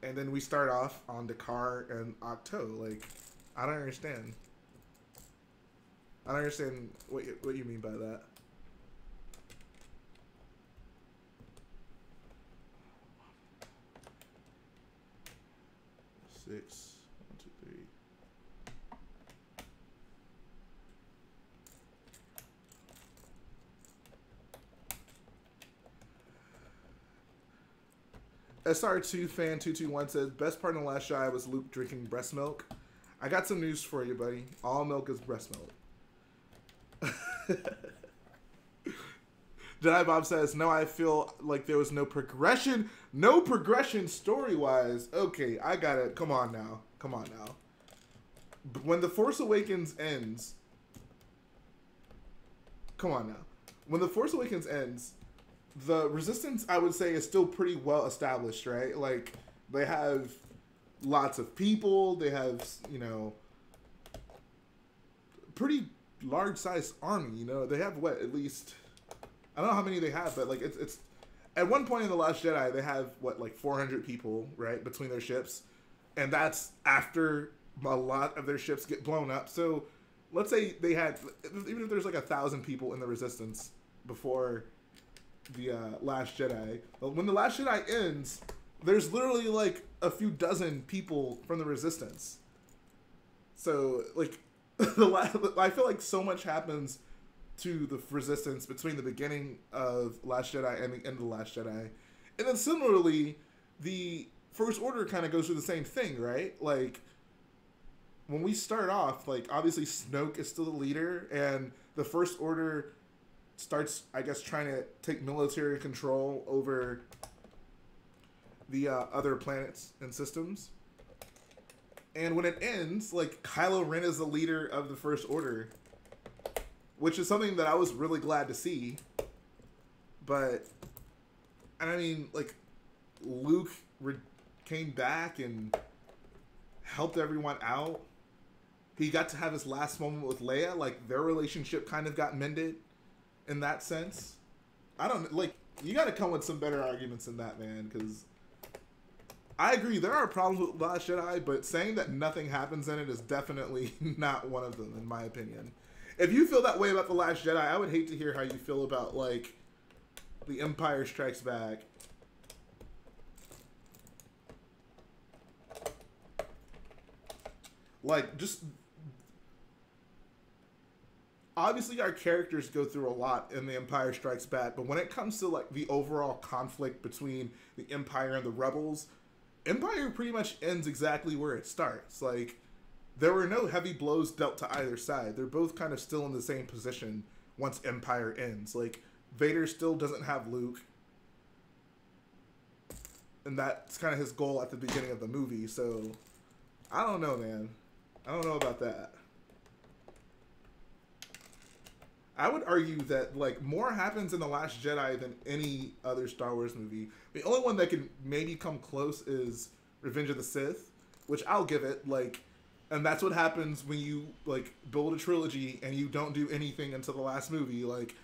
and then we start off on Dakar and Octo. Like, I don't understand. I don't understand what you mean by that. Six. 1, 2, 3. SR2 fan 221 says, best part in The Last Jedi was Luke drinking breast milk. I got some news for you, buddy. All milk is breast milk. Jedi Bob says, no, I feel like there was no progression. No progression story-wise. Okay, I got it. Come on now. Come on now. When The Force Awakens ends... Come on now. When The Force Awakens ends, the Resistance, I would say, is still pretty well established, right? Like, they have lots of people. They have, you know, pretty large-sized army, you know? They have, what, at least... I don't know how many they have, but, like, it's... At one point in The Last Jedi, they have, what, like 400 people, right, between their ships. And that's after a lot of their ships get blown up. So, let's say they had... Even if there's, like, 1,000 people in the Resistance before the Last Jedi. But when The Last Jedi ends, there's literally, like, a few dozen people from the Resistance. So, like, I feel like so much happens to the Resistance between the beginning of Last Jedi and the end of The Last Jedi. And then similarly, the First Order kind of goes through the same thing, right? Like, when we start off, like, obviously Snoke is still the leader, and the First Order starts, I guess, trying to take military control over the other planets and systems. And when it ends, like, Kylo Ren is the leader of the First Order, which is something that I was really glad to see. But, I mean, like, Luke came back and helped everyone out. He got to have his last moment with Leia. Like, their relationship kind of got mended in that sense. I don't, like, you got to come with some better arguments than that, man, because I agree, there are problems with Last Jedi, but saying that nothing happens in it is definitely not one of them, in my opinion. If you feel that way about The Last Jedi, I would hate to hear how you feel about, like, The Empire Strikes Back. Like, just... Obviously, our characters go through a lot in The Empire Strikes Back, but when it comes to, like, the overall conflict between the Empire and the Rebels, Empire pretty much ends exactly where it starts. Like, there were no heavy blows dealt to either side. They're both kind of still in the same position once Empire ends. Like, Vader still doesn't have Luke. And that's kind of his goal at the beginning of the movie. So, I don't know, man. I don't know about that. I would argue that, like, more happens in The Last Jedi than any other Star Wars movie. The only one that can maybe come close is Revenge of the Sith, which I'll give it, like... And that's what happens when you, like, build a trilogy and you don't do anything until the last movie. Like,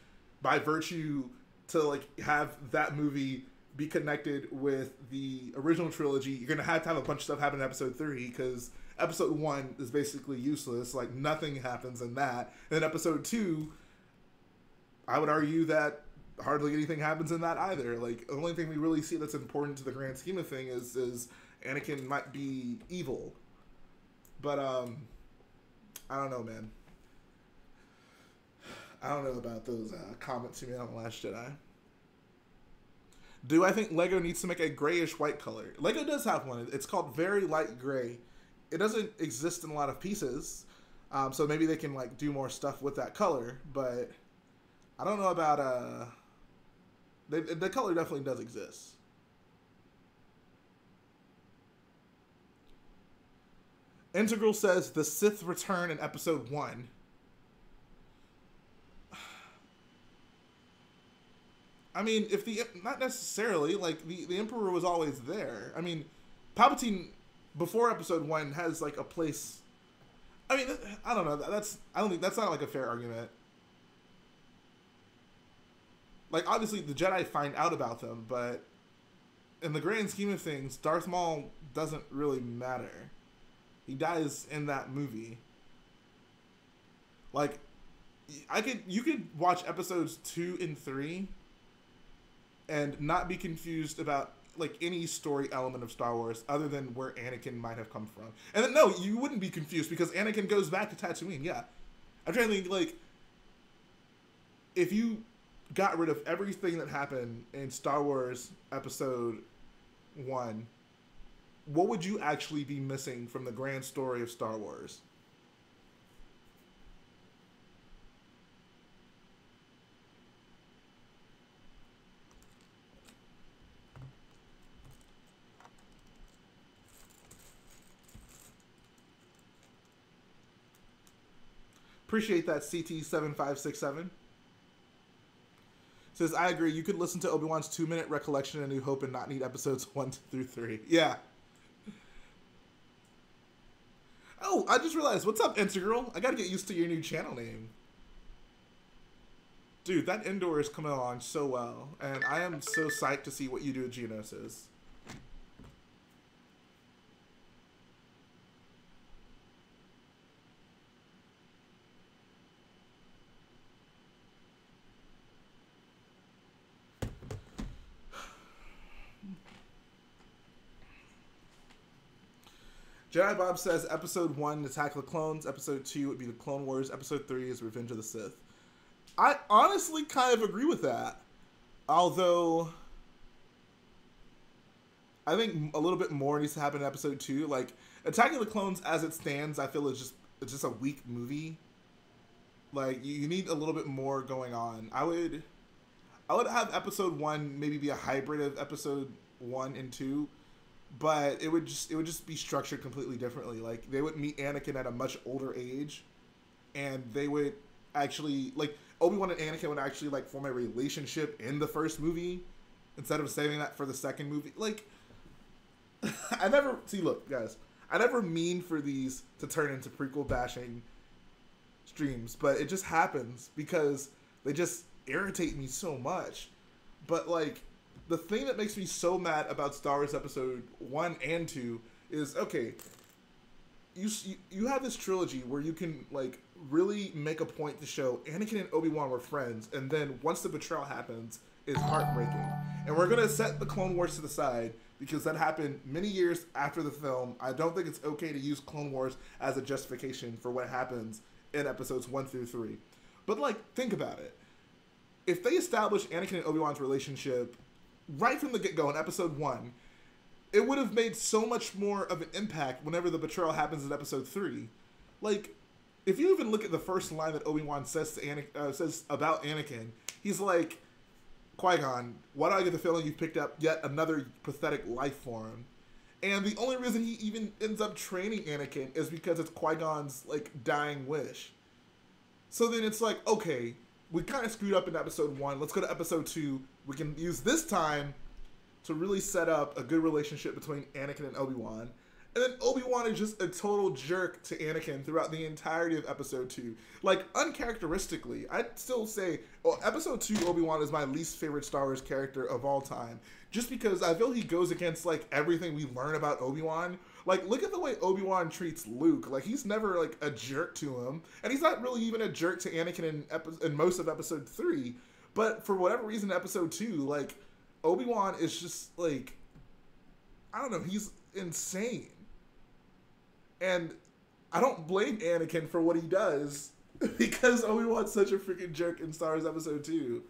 by virtue to, like, have that movie be connected with the original trilogy, you're going to have a bunch of stuff happen in Episode 3, because Episode 1 is basically useless. Like, nothing happens in that. And then Episode 2, I would argue that hardly anything happens in that either. Like, the only thing we really see that's important to the grand scheme of things is Anakin might be evil. But, I don't know, man. I don't know about those comments you made on The Last Jedi. Do I think Lego needs to make a grayish-white color? Lego does have one. It's called Very Light Gray. It doesn't exist in a lot of pieces, so maybe they can, like, do more stuff with that color, but I don't know about, the color definitely does exist. Integral says the Sith return in episode 1. I mean, not necessarily, like, the Emperor was always there. I mean, Palpatine, before episode 1, has, like, a place. I mean, I don't know, I don't think, that's not, like, a fair argument. Like, obviously, the Jedi find out about them, but in the grand scheme of things, Darth Maul doesn't really matter. He dies in that movie. Like, you could watch episodes 2 and 3 and not be confused about, like, any story element of Star Wars other than where Anakin might have come from. And then, no, you wouldn't be confused because Anakin goes back to Tatooine, yeah. I'm trying to think, like, if you got rid of everything that happened in Star Wars episode 1, what would you actually be missing from the grand story of Star Wars? Appreciate that, CT7567. Says, I agree, you could listen to Obi-Wan's 2-minute recollection in New Hope and not need episodes 1 through 3. Yeah. Oh, I just realized, what's up, Integral? I gotta get used to your new channel name. Dude, that Endor is coming along so well, and I am so psyched to see what you do at Geonosis. Jedi Bob says episode 1, Attack of the Clones. Episode 2 would be the Clone Wars. Episode 3 is Revenge of the Sith. I honestly kind of agree with that. Although, I think a little bit more needs to happen in episode 2. Like, Attack of the Clones as it stands, I feel it's just a weak movie. Like, you need a little bit more going on. I would have episode 1 maybe be a hybrid of episode 1 and 2. But it would just be structured completely differently. Like, they would meet Anakin at a much older age, and they would actually, like, Obi-Wan and Anakin would actually, like, form a relationship in the first movie instead of saving that for the second movie. Like, look, guys, I never mean for these to turn into prequel bashing streams, but it just happens because they just irritate me so much. But, like, the thing that makes me so mad about Star Wars Episode 1 and 2 is, okay, you have this trilogy where you can, like, really make a point to show Anakin and Obi-Wan were friends, and then once the betrayal happens, it's heartbreaking. And we're going to set the Clone Wars to the side because that happened many years after the film. I don't think it's okay to use Clone Wars as a justification for what happens in Episodes 1 through 3. But, like, think about it. If they establish Anakin and Obi-Wan's relationship right from the get-go in episode 1, it would have made so much more of an impact whenever the betrayal happens in episode 3. Like, if you even look at the first line that Obi-Wan says to says about Anakin, he's like, Qui-Gon, why do I get the feeling you've picked up yet another pathetic life form? And the only reason he even ends up training Anakin is because it's Qui-Gon's, like, dying wish. So then it's like, okay, we kind of screwed up in episode 1. Let's go to episode 2. We can use this time to really set up a good relationship between Anakin and Obi-Wan. And then Obi-Wan is just a total jerk to Anakin throughout the entirety of episode 2. Like, uncharacteristically, I'd still say episode 2 Obi-Wan is my least favorite Star Wars character of all time. Just because I feel he goes against, like, everything we learn about Obi-Wan. Like, look at the way Obi-Wan treats Luke. Like, he's never, like, a jerk to him. And he's not really even a jerk to Anakin in most of episode 3. But for whatever reason, episode 2, like, Obi-Wan is just, like, I don't know, he's insane. And I don't blame Anakin for what he does because Obi-Wan's such a freaking jerk in Star Wars episode 2.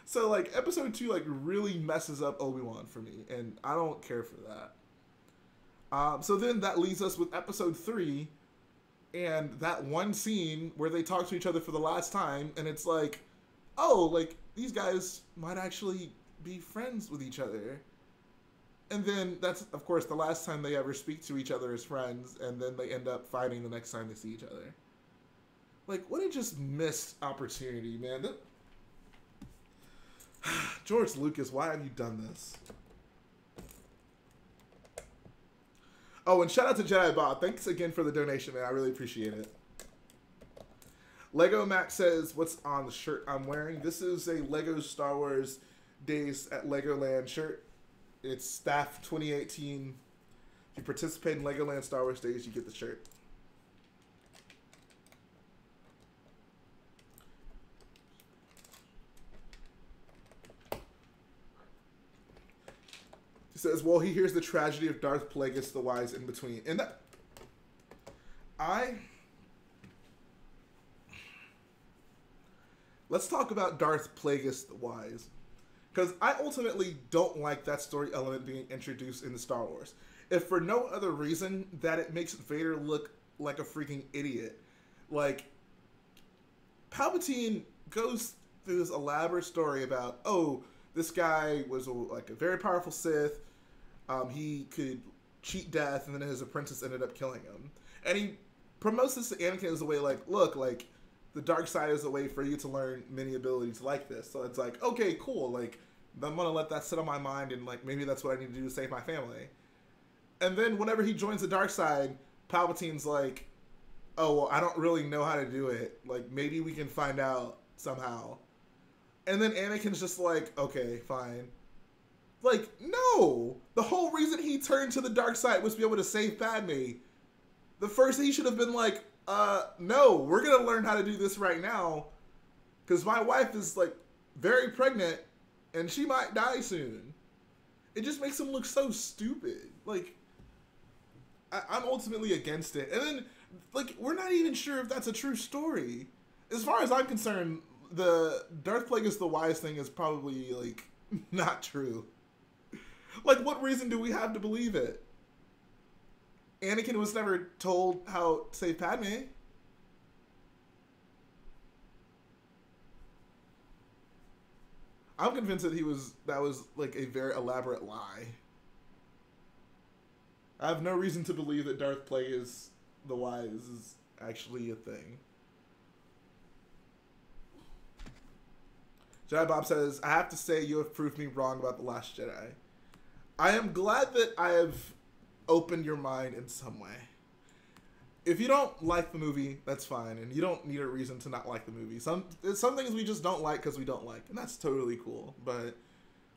So, like, episode 2, like, really messes up Obi-Wan for me, and I don't care for that. So then that leaves us with episode 3 and that one scene where they talk to each other for the last time, and it's like, oh, like, these guys might actually be friends with each other. And then that's, of course, the last time they ever speak to each other as friends, and then they end up fighting the next time they see each other. Like, what a just missed opportunity, man. George Lucas, why have you done this? Oh, and shout out to Jedi Bob. Thanks again for the donation, man. I really appreciate it. Lego Mac says, what's on the shirt I'm wearing? This is a Lego Star Wars Days at Legoland shirt. It's Staff 2018. If you participate in Legoland Star Wars Days, you get the shirt. He says, well, he hears the tragedy of Darth Plagueis the Wise in between. And that... Let's talk about Darth Plagueis the Wise. Because I ultimately don't like that story element being introduced in the Star Wars. If for no other reason that it makes Vader look like a freaking idiot. Like, Palpatine goes through this elaborate story about, oh, this guy was like a very powerful Sith. He could cheat death, and then his apprentice ended up killing him. And he promotes this to Anakin as a way, like, look, like, the dark side is a way for you to learn many abilities like this. So it's like, okay, cool. Like, I'm going to let that sit on my mind, and, like, maybe that's what I need to do to save my family. And then whenever he joins the dark side, Palpatine's like, oh, well, I don't really know how to do it. Like, maybe we can find out somehow. And then Anakin's just like, okay, fine. Like, no! The whole reason he turned to the dark side was to be able to save Padme. The first thing he should have been like, no, we're gonna learn how to do this right now. Because my wife is, like, very pregnant, and she might die soon. It just makes him look so stupid. Like, I'm ultimately against it. And then, like, we're not even sure if that's a true story. As far as I'm concerned, the Darth Plagueis the Wise thing is probably, like, not true. Like, what reason do we have to believe it? Anakin was never told how to save Padme. I'm convinced that that was like a very elaborate lie. I have no reason to believe that Darth Plagueis the Wise is actually a thing. Jedi Bob says, I have to say you have proved me wrong about The Last Jedi. I am glad that I have opened your mind in some way. If you don't like the movie, that's fine, and you don't need a reason to not like the movie. Some things we just don't like because we don't like, and that's totally cool. But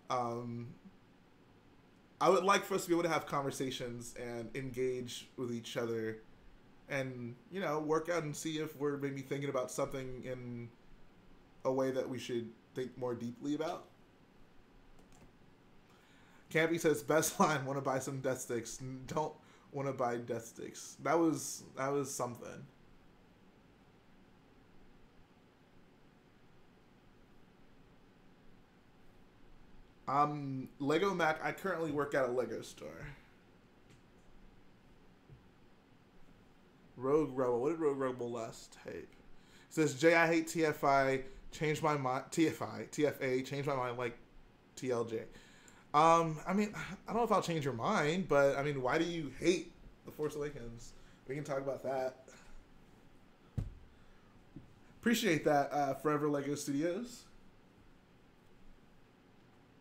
I would like for us to be able to have conversations and engage with each other, and, you know, work out and see if we're maybe thinking about something in a way that we should think more deeply about. Campy says, best line, want to buy some death sticks. Don't want to buy death sticks. That was something. Lego Mac, I currently work at a Lego store. Rogue Rebel. What did Rogue Rebel last tape? It says, Jay, I hate TFI. Changed my mind. TFA. Changed my mind like TLJ. I mean, I don't know if I'll change your mind, but, I mean, why do you hate The Force Awakens? We can talk about that. Appreciate that, Forever Lego Studios.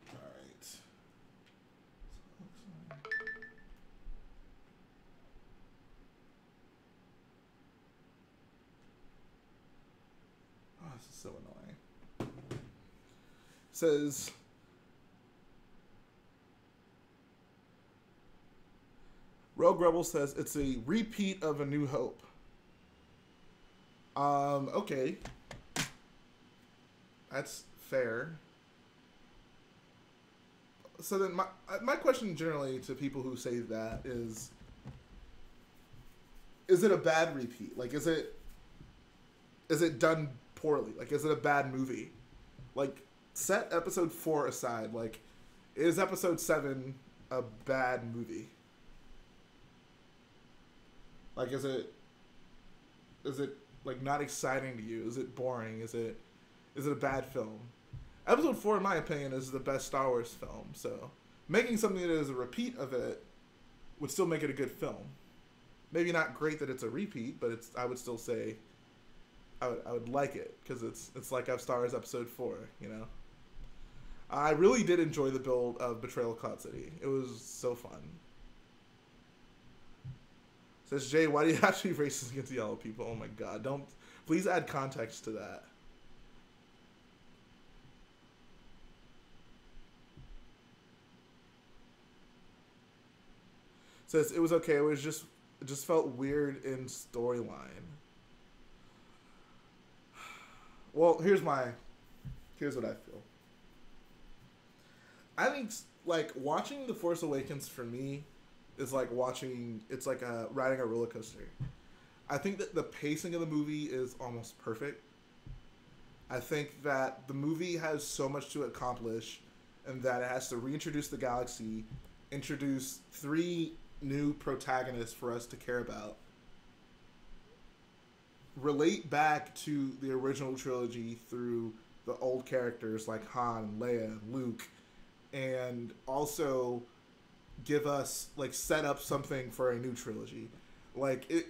All right. Oh, this is so annoying. It says... Rogue Rebel says it's a repeat of A New Hope. Okay. That's fair. So then my question generally to people who say that is it a bad repeat? Like, is it done poorly? Like, is it a bad movie? Like, set episode 4 aside. Like, is episode 7 a bad movie? Like, is it like not exciting to you? Is it boring? Is it a bad film? Episode 4, in my opinion, is the best Star Wars film. So making something that is a repeat of it would still make it a good film. Maybe not great that it's a repeat, but I would still say I would like it because it's like Star Wars Episode 4, you know. I really did enjoy the build of Betrayal of Cloud City. It was so fun. Says Jay, why do you have to be racist against yellow people? Oh my god, don't please add context to that. Says it was okay. It just felt weird in storyline. Well, here's what I feel. I think like watching The Force Awakens for me is like it's like riding a roller coaster. I think that the pacing of the movie is almost perfect. I think that the movie has so much to accomplish, and that it has to reintroduce the galaxy, introduce 3 new protagonists for us to care about, relate back to the original trilogy through the old characters like Han, Leia, Luke, and also give us like set up something for a new trilogy. Like it,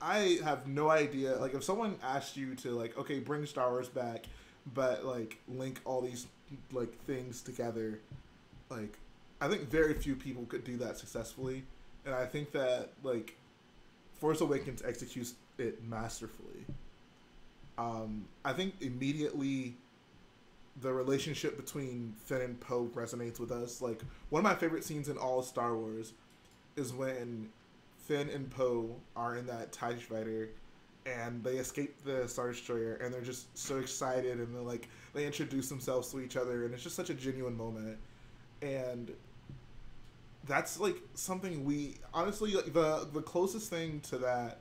I have no idea. Like if someone asked you to like, okay, bring Star Wars back, but like link all these like things together, like I think very few people could do that successfully, and I think that like Force Awakens executes it masterfully. I think immediately the relationship between Finn and Poe resonates with us. Like one of my favorite scenes in all of Star Wars is when Finn and Poe are in that TIE fighter and they escape the Star Destroyer and they're just so excited and they're like they introduce themselves to each other and it's just such a genuine moment. And that's like something we honestly like the closest thing to that.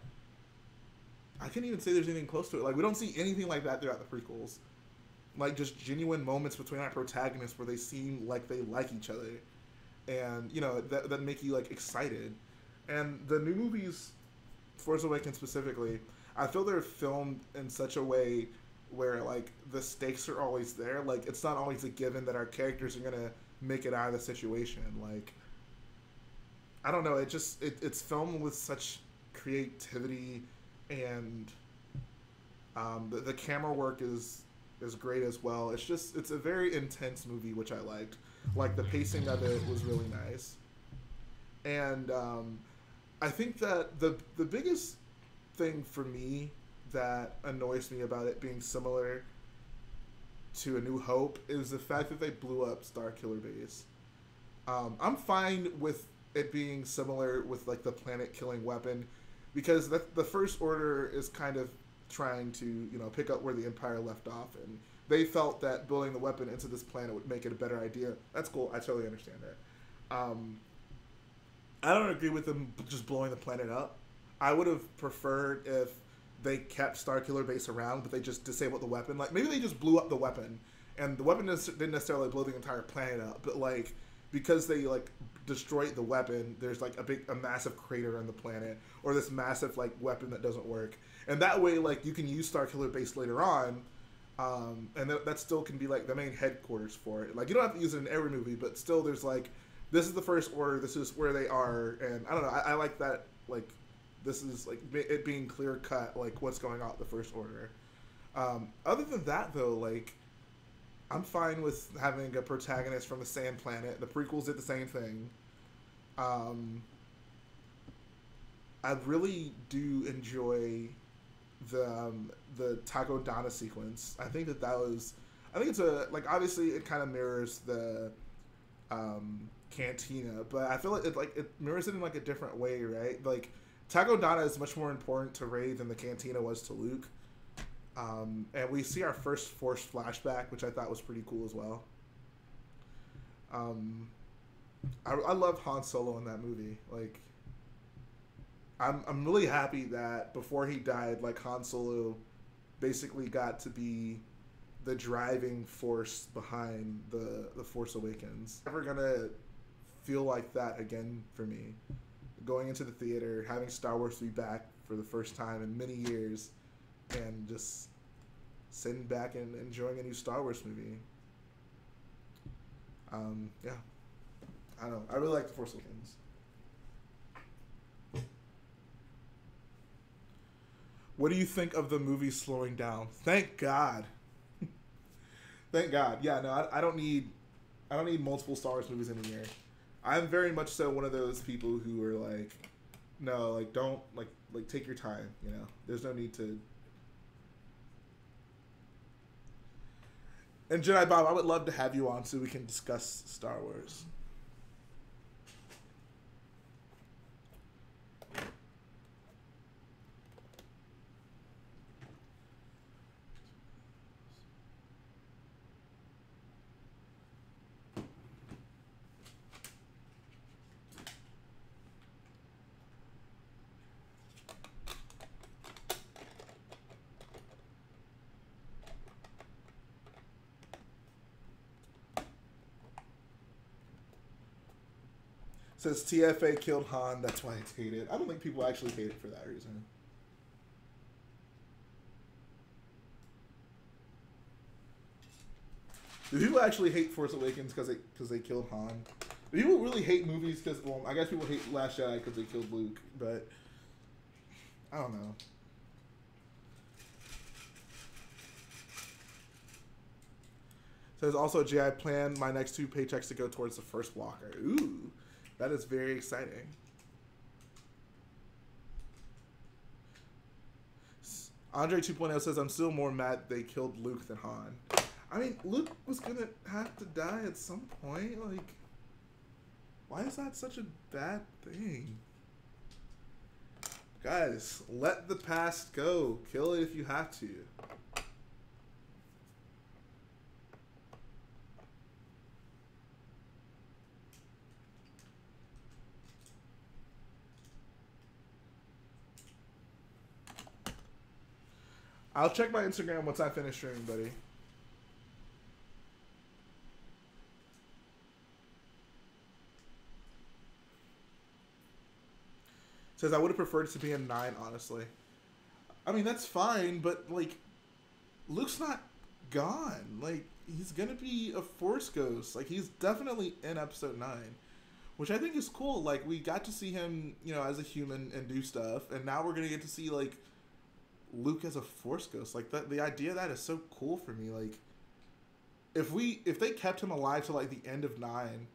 I can't even say there's anything close to it. Like we don't see anything like that throughout the prequels. Like just genuine moments between our protagonists where they seem like they like each other, and you know that make you like excited. And the new movies, Force Awakens specifically, I feel they're filmed in such a way where like the stakes are always there. Like it's not always a given that our characters are gonna make it out of the situation. Like I don't know, it's filmed with such creativity, and the camera work is great as well. It's a very intense movie, which I liked. Like the pacing of it was really nice, and I think that the biggest thing for me that annoys me about it being similar to A New Hope is the fact that they blew up Starkiller Base. I'm fine with it being similar with like the planet killing weapon, because the First Order is kind of trying to pick up where the Empire left off, and they felt that building the weapon into this planet would make it a better idea. That's cool. I totally understand that. I don't agree with them just blowing the planet up. I would have preferred if they kept Starkiller Base around, but they just disabled the weapon. Like maybe they just blew up the weapon, and the weapon didn't necessarily blow the entire planet up, but like because they like destroyed the weapon, there's like a massive crater on the planet, or this massive like weapon that doesn't work, and that way like you can use Starkiller Base later on, and that still can be like the main headquarters for it. Like you don't have to use it in every movie, but still there's like this is the First Order, this is where they are, and I don't know. I like that. Like this is like it being clear cut, like what's going on with the First Order. Other than that, though, like I'm fine with having a protagonist from the Sand Planet. The prequels did the same thing. I really do enjoy the Takodana sequence. I think that was. I think it's obviously it kind of mirrors the Cantina, but I feel like it mirrors it in like a different way, right? Like Takodana is much more important to Rey than the Cantina was to Luke. And we see our first Force flashback, which I thought was pretty cool as well. I love Han Solo in that movie. Like, I'm really happy that before he died, like Han Solo basically got to be the driving force behind the Force Awakens. Never gonna feel like that again for me. Going into the theater, having Star Wars be back for the first time in many years, and just sitting back and enjoying a new Star Wars movie. Yeah. I don't know. I really like the Force Awakens. What do you think of the movie slowing down? Thank God. Thank God. Yeah, no, I don't need multiple Star Wars movies in a year. I'm very much so one of those people who are like, no, like don't like take your time. You know, there's no need to. And Jedi Bob, I would love to have you on so we can discuss Star Wars. Says TFA killed Han, that's why it's hated. I don't think people actually hate it for that reason. Do people actually hate Force Awakens because they killed Han? Do people really hate movies because, well, I guess people hate Last Jedi because they killed Luke, but I don't know. Says also, Jay, I plan my next 2 paychecks to go towards the first walker. Ooh. That is very exciting. Andre 2.0 says, I'm still more mad they killed Luke than Han. I mean, Luke was going to have to die at some point. Like, why is that such a bad thing? Guys, let the past go. Kill it if you have to. I'll check my Instagram once I finish streaming, buddy. Says, I would have preferred it to be a 9, honestly. I mean, that's fine, but, like, Luke's not gone. Like, he's gonna be a Force ghost. Like, he's definitely in Episode 9. Which I think is cool. Like, we got to see him, you know, as a human and do stuff. And now we're gonna get to see, like, Luke as a Force ghost. Like, that, the idea of that is so cool for me. Like, if they kept him alive to like the end of 9,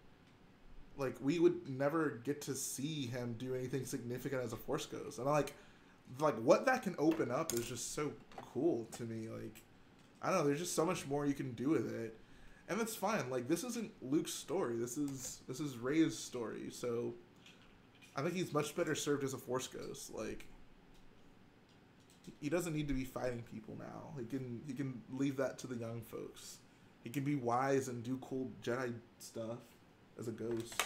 like, we would never get to see him do anything significant as a Force ghost. And like what that can open up is just so cool to me. Like, I don't know, there's just so much more you can do with it. And that's fine. Like, this isn't Luke's story. This is Rey's story. So I think he's much better served as a Force ghost. Like, he doesn't need to be fighting people now. He can leave that to the young folks. He can be wise and do cool Jedi stuff as a ghost.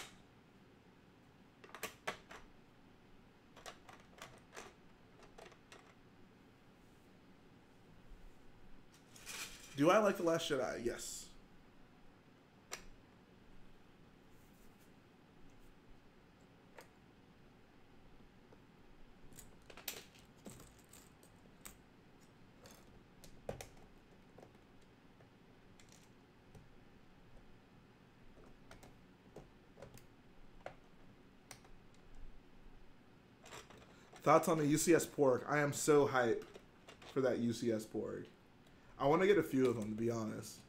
Do I like The Last Jedi? Yes. Thoughts on the UCS porg? I am so hyped for that UCS porg. I want to get a few of them, to be honest.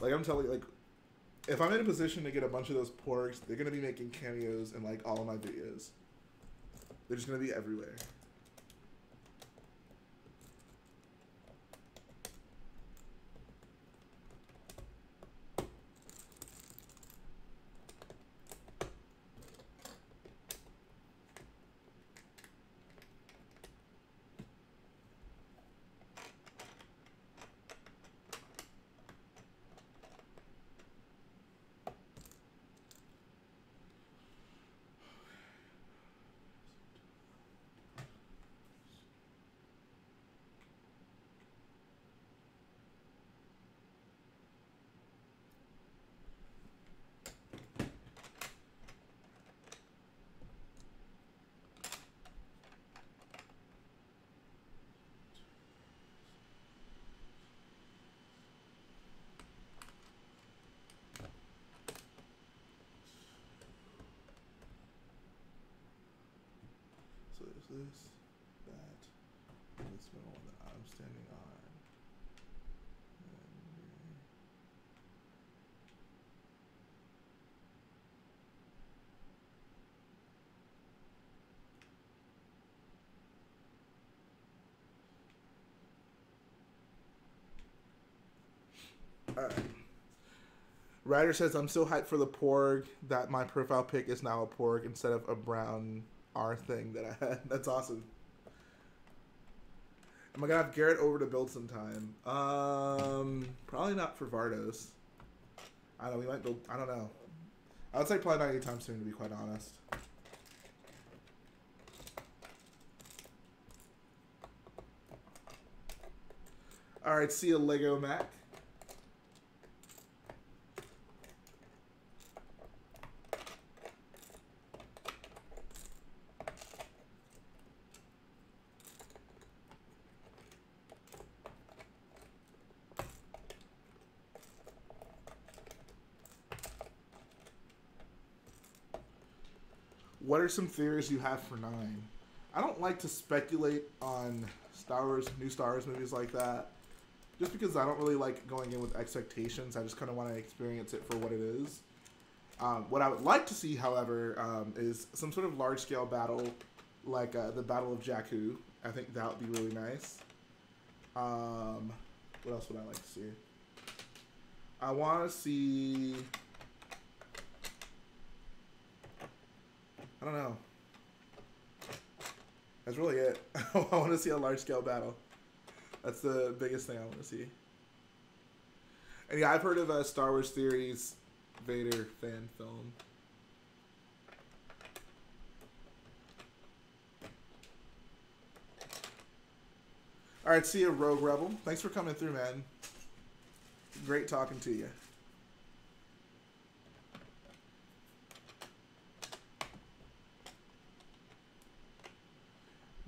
Like, I'm telling you, like, if I'm in a position to get a bunch of those porgs, they're going to be making cameos in, like, all of my videos. They're just going to be everywhere. this, that, and this middle one that I'm standing on. Alright. Ryder says, I'm so hyped for the Porg that my profile pic is now a Porg instead of a brown R thing that I had. That's awesome. Am I going to have Garrett over to build sometime? Probably not for Vardos. I don't know. We might build. I don't know. I would say probably not anytime soon, to be quite honest. Alright, see you, Lego Mac. What are some theories you have for 9? I don't like to speculate on new Star Wars movies like that. Just because I don't really like going in with expectations. I just kind of want to experience it for what it is. What I would like to see, however, is some sort of large-scale battle, like the Battle of Jakku. I think that would be really nice. What else would I like to see? I want to see... I don't know. That's really it. I want to see a large-scale battle. That's the biggest thing I want to see. And yeah, I've heard of a Star Wars Theories Vader fan film. Alright, see you, Rogue Rebel. Thanks for coming through, man. Great talking to you.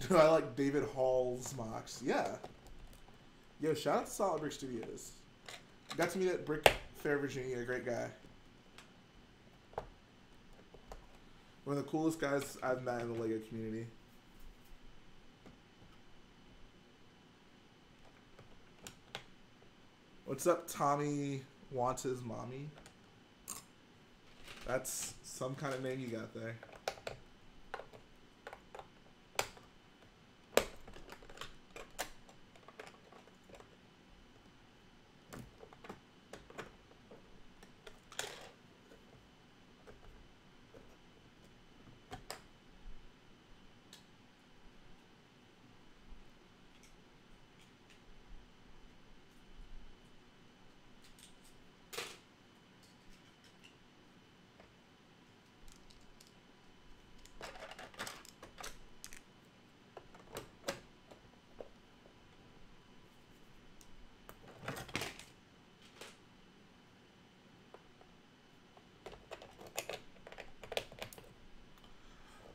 Do I like David Hall's MOCs? Yeah. Yo, shout out to Solid Brick Studios. Got to meet at Brick Fair, Virginia. Great guy. One of the coolest guys I've met in the LEGO community. What's up, Tommy Wants His Mommy? That's some kind of name you got there.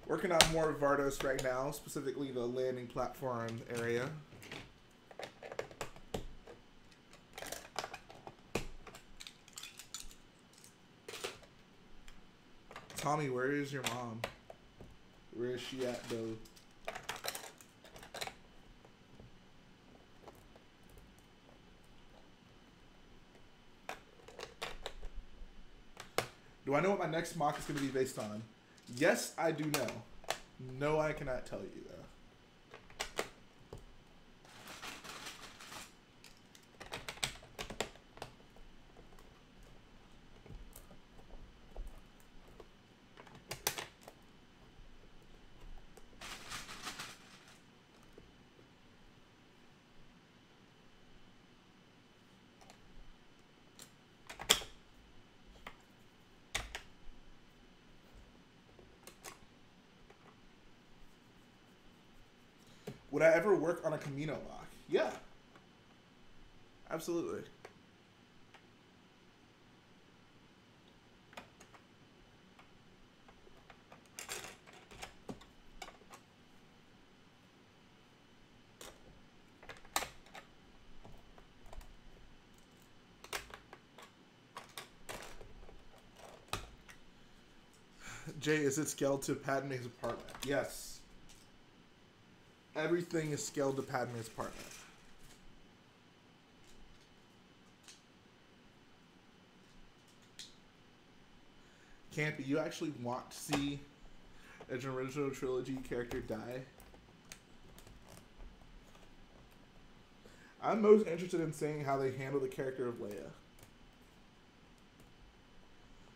Working on more Vardos right now, specifically the landing platform area. Tommy, where is your mom? Where is she at, though? Do I know what my next mock is going to be based on? Yes, I do know. No, I cannot tell you, though. Would I ever work on a Camino lock? Yeah. Absolutely. Jay, is it scaled to Padme's apartment? Yes. everything is scaled to Padme's apartment. Campy, you actually want to see an original trilogy character die? I'm most interested in seeing how they handle the character of Leia.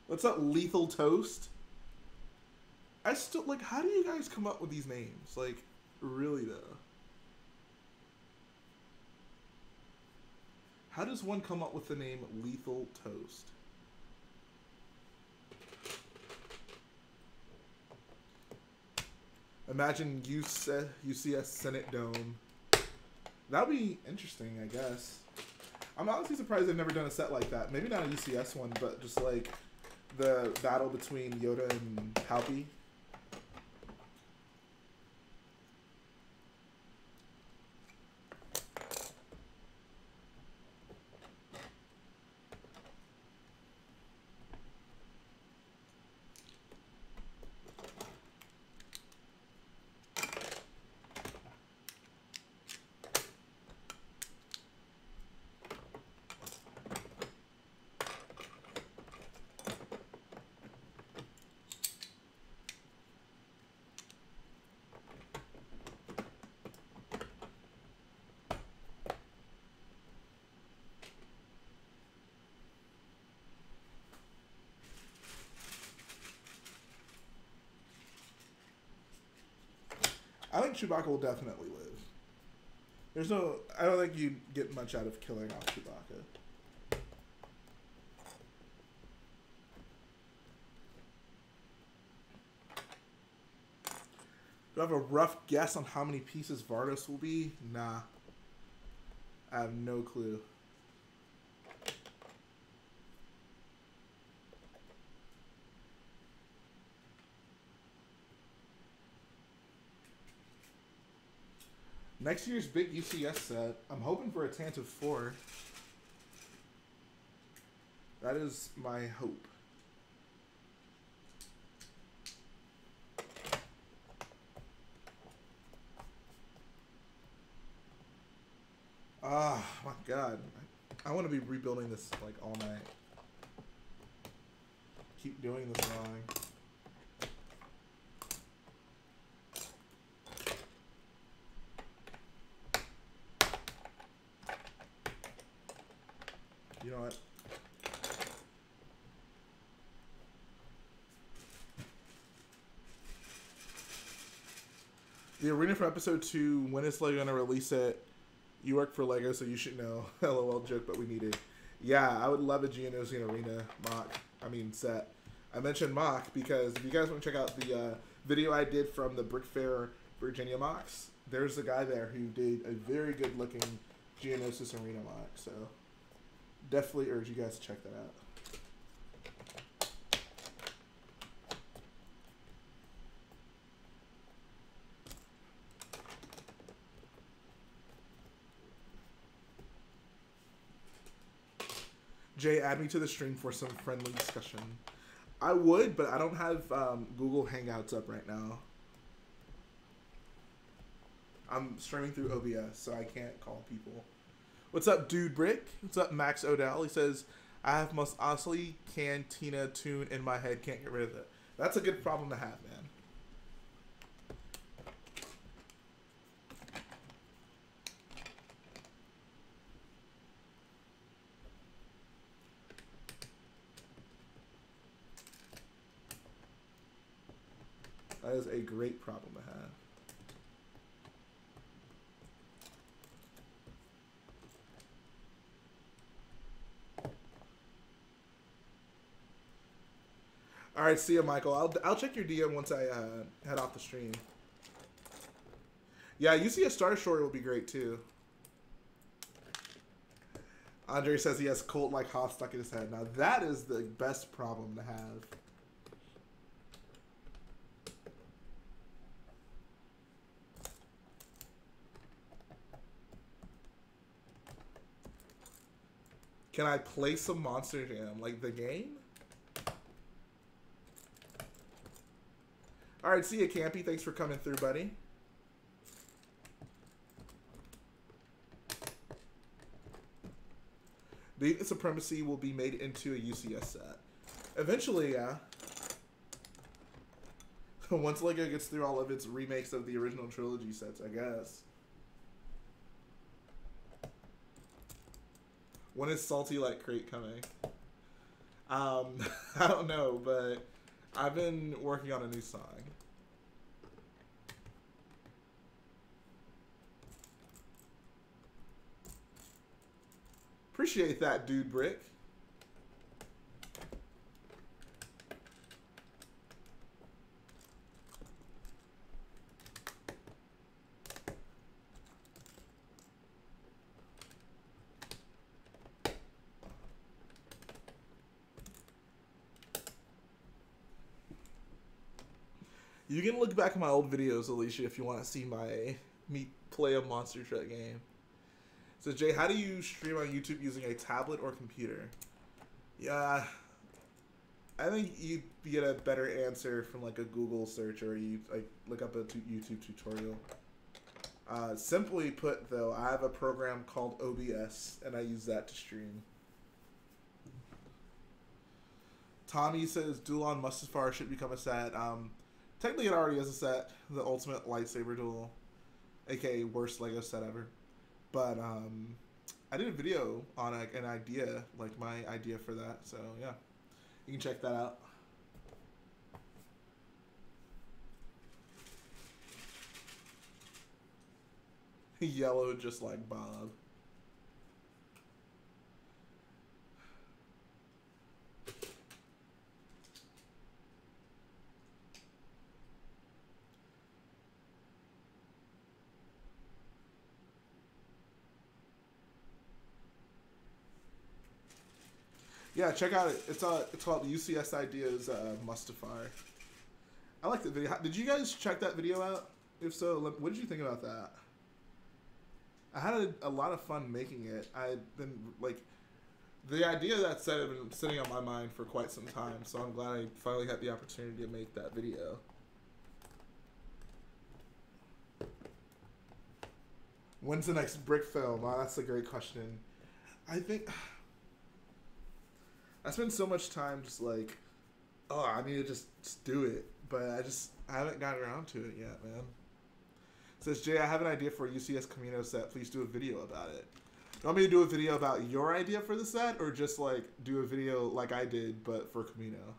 What's up, Lethal Toast? I still, like, how do you guys come up with these names? Like, really, though? How does one come up with the name Lethal Toast? Imagine UCS Senate Dome. That would be interesting, I guess. I'm honestly surprised they've never done a set like that. Maybe not a UCS one, but just like the battle between Yoda and Palpy. I think Chewbacca will definitely live. There's no... I don't think you'd get much out of killing off Chewbacca. Do I have a rough guess on how many pieces Vardos will be? Nah. I have no clue. Next year's big UCS set, I'm hoping for a Tantive 4. That is my hope. Ah, my God. I want to be rebuilding this like all night. Keep doing this wrong. You know what? The arena for episode 2, when is Lego gonna release it? You work for Lego, so you should know. LOL joke, but we need it. Yeah, I would love a Geonosian arena set. I mentioned MOC because if you guys want to check out the video I did from the Brick Fair Virginia MOCs, there's a guy there who did a very good looking Geonosis arena MOC, so definitely urge you guys to check that out. Jay, add me to the stream for some friendly discussion. I would, but I don't have Google Hangouts up right now. I'm streaming through OBS, so I can't call people. What's up, Dude Brick? What's up, Max Odell? He says, I have most Osley Cantina tune in my head. Can't get rid of it. That's a good problem to have, man. That is a great problem to have. All right, see ya, Michael. I'll check your DM once I head off the stream. Yeah, you see a Star Destroyer will be great too. Andre says he has Colt like Hoth stuck in his head. Now that is the best problem to have. Can I play some Monster Jam? Like the game? Alright, see ya, Campy. Thanks for coming through, buddy. Legion Supremacy will be made into a UCS set. Eventually, yeah. Once LEGO gets through all of its remakes of the original trilogy sets, I guess. When is Salty Like Crate coming? I don't know, but I've been working on a new song. Appreciate that, Dude Brick. You can look back at my old videos, Alicia, if you want to see me play a Monster Truck game. So, Jay, how do you stream on YouTube using a tablet or computer? Yeah, I think you get a better answer from like a Google search, or you like look up a YouTube tutorial. Simply put, though, I have a program called OBS, and I use that to stream. Tommy says Duel Mustafar should become a set. Technically, it already is a set, the Ultimate Lightsaber Duel, aka worst LEGO set ever. But I did a video on an idea, like my idea for that. So yeah, you can check that out. Yellow, just like Bob. Yeah, check out it. It's called UCS Ideas Mustafar. I like the video. Did you guys check that video out? If so, what did you think about that? I had a lot of fun making it. I've been like, the idea of that set had been sitting on my mind for quite some time. So I'm glad I finally had the opportunity to make that video. When's the next brick film? Oh, that's a great question. I think I spend so much time just like, oh, I need to just do it. But I haven't gotten around to it yet, man. Says, Jay, I have an idea for a UCS Camino set. Please do a video about it. You want me to do a video about your idea for the set, or just like do a video like I did, but for Camino?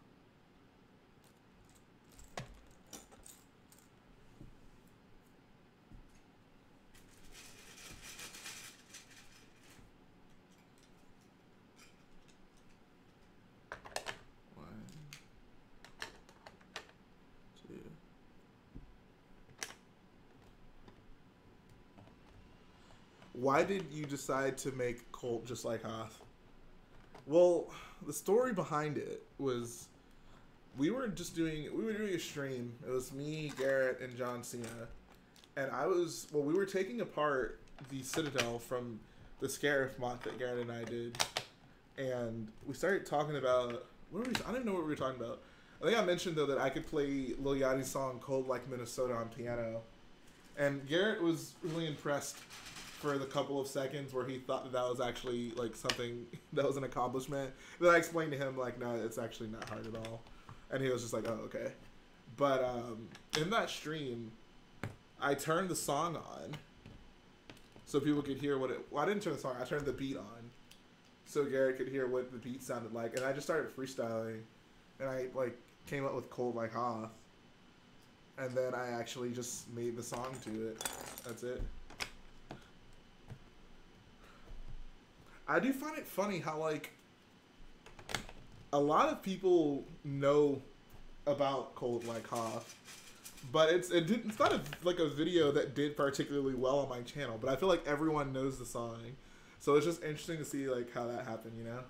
Why did you decide to make Colt just like Hoth? Well, the story behind it was we were doing a stream. It was me, Garrett, and John Cena. And we were taking apart the Citadel from the Scarif MOC that Garrett and I did. And we started talking about, I don't even know what we were talking about. I think I mentioned, though, that I could play Lil Yachty's song Cold Like Minnesota on piano. And Garrett was really impressed for the couple of seconds where he thought that was actually like something that was an accomplishment. Then I explained to him like, no, it's actually not hard at all. And he was just like, oh, okay. But in that stream, I turned the song on so people could hear what it... Well, I didn't turn the song. I turned the beat on so Garrett could hear what the beat sounded like. And I just started freestyling. And I like came up with Cold Like Hoth. And then I actually just made the song to it. That's it. I do find it funny how, like, a lot of people know about Cold Like Hoth, but it's not like a video that did particularly well on my channel, but I feel like everyone knows the song. So it's just interesting to see, like, how that happened, you know?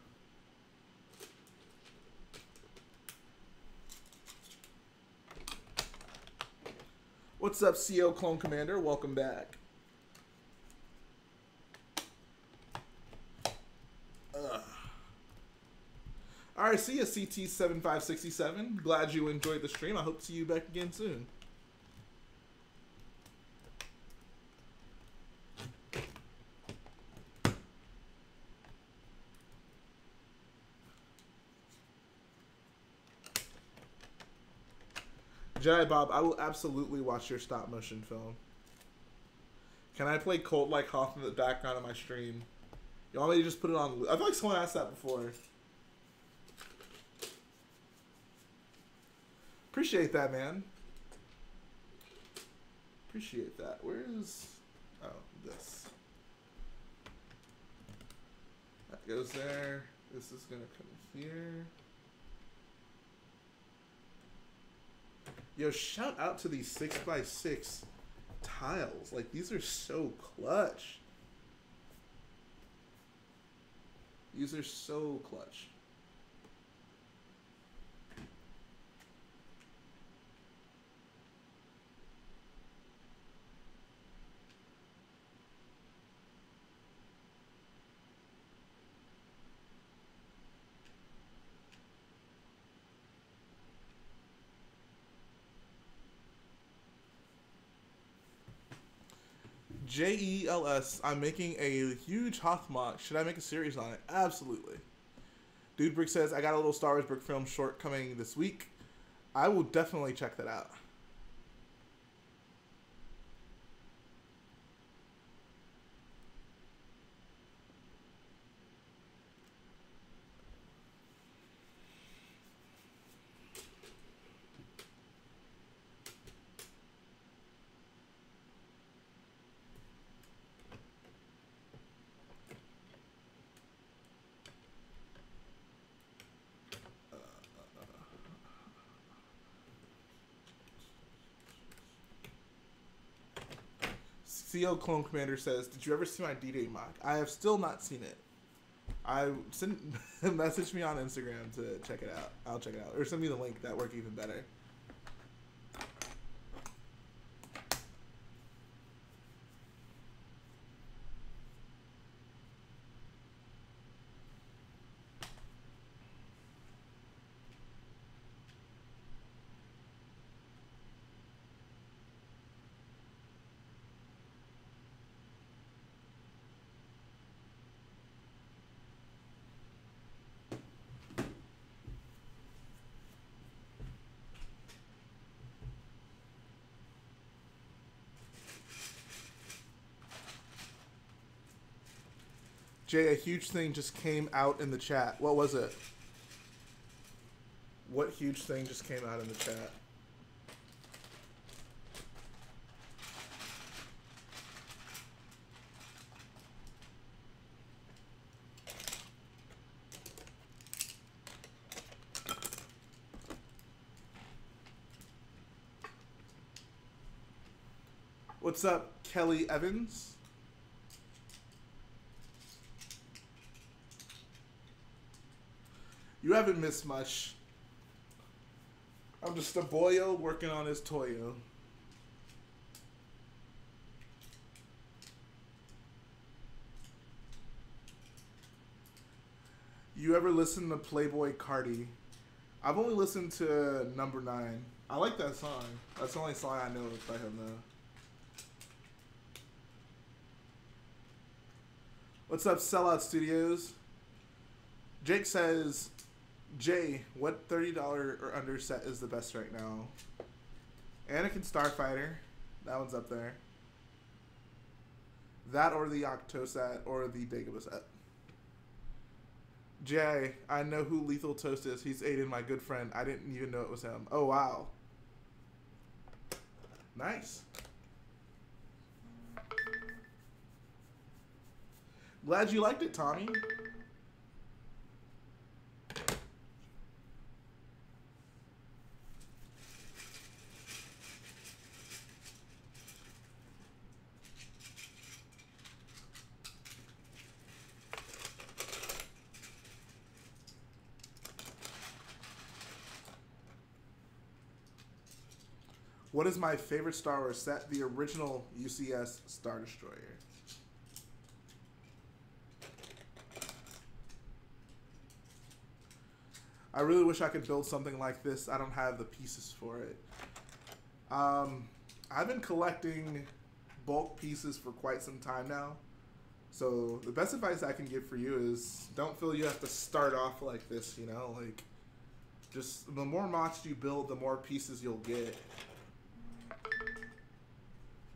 What's up, CO Clone Commander? Welcome back. Alright, see ya, CT7567. Glad you enjoyed the stream. I hope to see you back again soon. Jedi Bob, I will absolutely watch your stop motion film. Can I play Colt Like Hoth in the background of my stream? You want me to just put it on? I feel like someone asked that before. Appreciate that, man. Appreciate that. Where is... Oh, this. That goes there. This is going to come here. Yo, shout out to these 6x6 tiles. Like, these are so clutch. These are so clutch. JELS, I'm making a huge Hoth mock. Should I make a series on it? Absolutely. Dude Brick says, I got a little Star Wars brick film short coming this week. I will definitely check that out. CO Clone Commander says, did you ever see my D-Day mock? I have still not seen it. Message me on Instagram to check it out. I'll check it out. Or send me the link. That work even better. Jay, a huge thing just came out in the chat. What was it? What huge thing just came out in the chat? What's up, Kelly Evans? You haven't missed much. I'm just a boyo working on his toyo. You ever listen to Playboy Cardi? I've only listened to Number 9. I like that song. That's the only song I know by him, though. What's up, Sellout Studios? Jake says, Jay, what $30 or under set is the best right now? Anakin Starfighter. That one's up there. That or the Octosat or the Dagobah set. Jay, I know who Lethal Toast is. He's Aiden, my good friend. I didn't even know it was him. Oh, wow. Nice. Glad you liked it, Tommy. What is my favorite Star Wars set? The original UCS Star Destroyer. I really wish I could build something like this. I don't have the pieces for it. I've been collecting bulk pieces for quite some time now. So the best advice I can give for you is don't feel you have to start off like this, you know? Like, Just the more MOCs you build, the more pieces you'll get.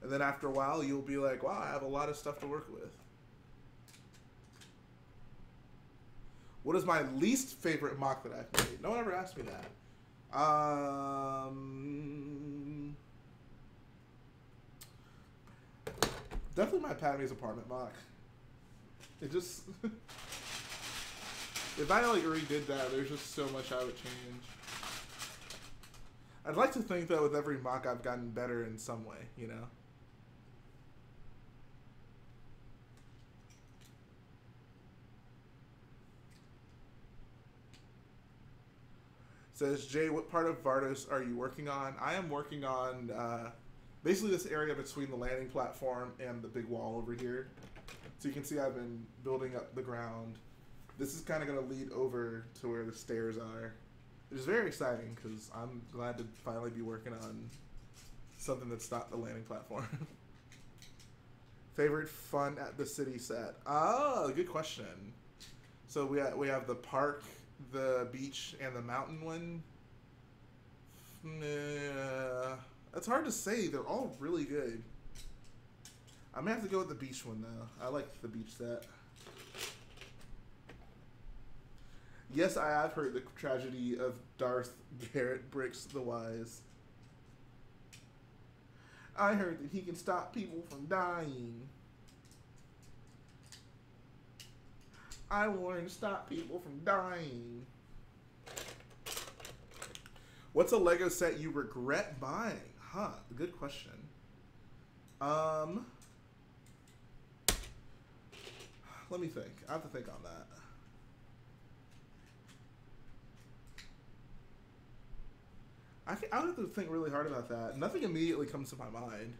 And then after a while, you'll be like, wow, I have a lot of stuff to work with. What is my least favorite MOC that I've made? No one ever asked me that. Definitely my Padme's apartment MOC. It just... if I like redid that, there's just so much I would change. I'd like to think that with every MOC I've gotten better in some way, you know? Says, Jay, what part of Vardos are you working on? I am working on basically this area between the landing platform and the big wall over here. So you can see I've been building up the ground. This is kind of going to lead over to where the stairs are. Which is very exciting because I'm glad to finally be working on something that's not the landing platform. Favorite fun at the city set? Oh, good question. So we have the park, the beach, and the mountain one. That's hard to say. They're all really good. I'm gonna have to go with the beach one though. I like the beach set. Yes, I have heard the tragedy of Darth Garrett Bricks the Wise. I heard that he can stop people from dying. I will learn to stop people from dying. What's a Lego set you regret buying? Huh, good question. Let me think. I have to think on that. I would have to think really hard about that. Nothing immediately comes to my mind.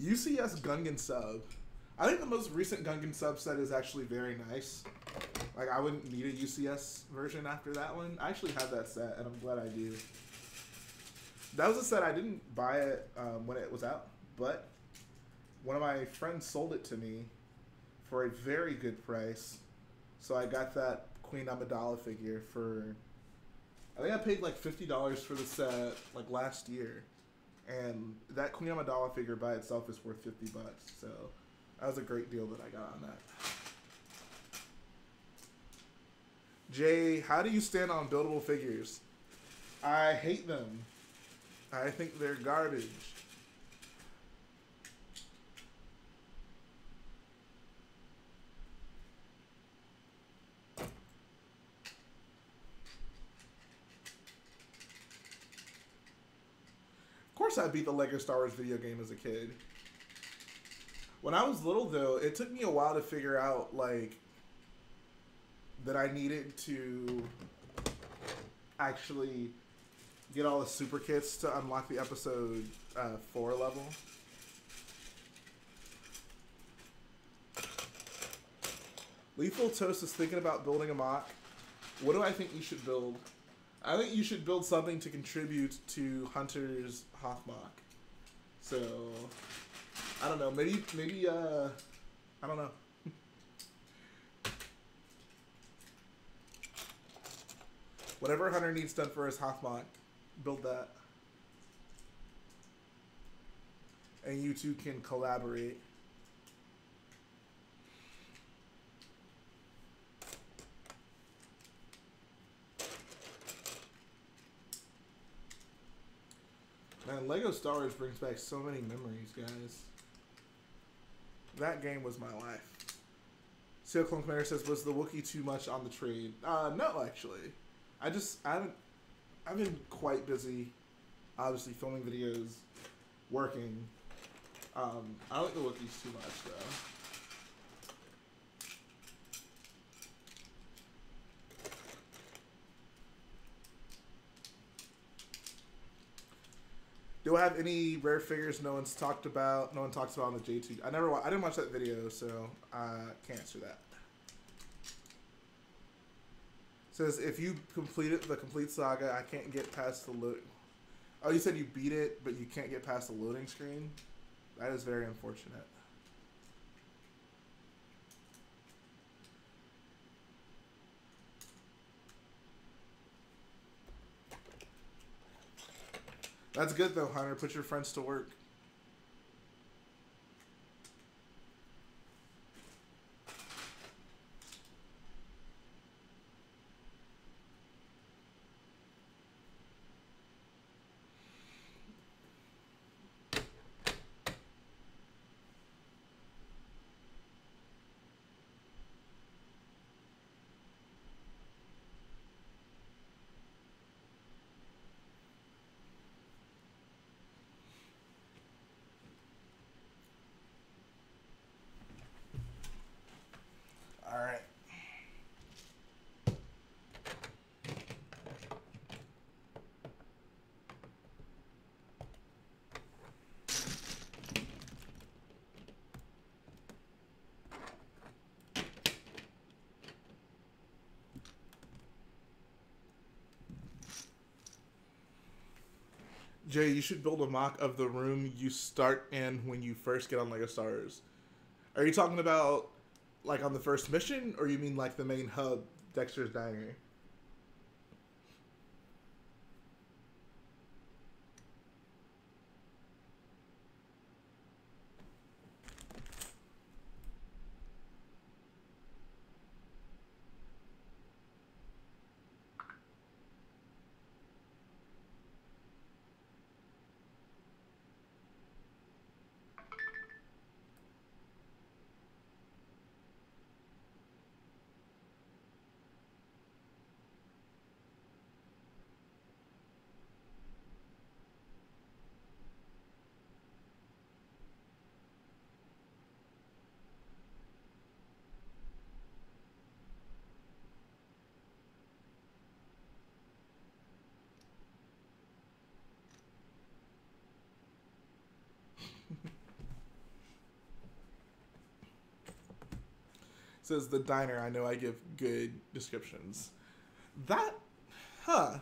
UCS Gungan sub. I think the most recent Gungan sub set is actually very nice. Like, I wouldn't need a UCS version after that one. I actually have that set, and I'm glad I do. That was a set I didn't buy it when it was out, but one of my friends sold it to me for a very good price. So I got that Queen Amidala figure for... I think I paid like $50 for the set like last year. And that Queen Amidala figure by itself is worth $50. So that was a great deal that I got on that. Jay, how do you stand on buildable figures? I hate them. I think they're garbage. Of course I beat the Lego Star Wars video game as a kid. When I was little, though, it took me a while to figure out, like, that I needed to actually get all the super kits to unlock the episode 4 level. Lethal Toast is thinking about building a MOC. What do I think you should build? I think you should build something to contribute to Hunter's Hoth MOC. So, I don't know. Maybe I don't know. Whatever Hunter needs done for his Hoth MOC, build that. And you two can collaborate. Man, Lego Star Wars brings back so many memories, guys. That game was my life. Seal Clone Commander says, was the Wookiee too much on the trade? No, actually. I haven't, I've been quite busy, obviously, filming videos, working. I don't like the Wookiees too much, though. Do I have any rare figures no one talks about on the J2? I didn't watch that video, so I can't answer that. Says, if you completed the complete saga, I can't get past the load. Oh, you said you beat it, but you can't get past the loading screen? That is very unfortunate. That's good though, Hunter. Put your friends to work. All right. Jay, you should build a mock of the room you start in when you first get on Lego Stars. Are you talking about like on the first mission, or you mean like the main hub, Dexter's Diner? Says the diner. I know I give good descriptions. That, huh?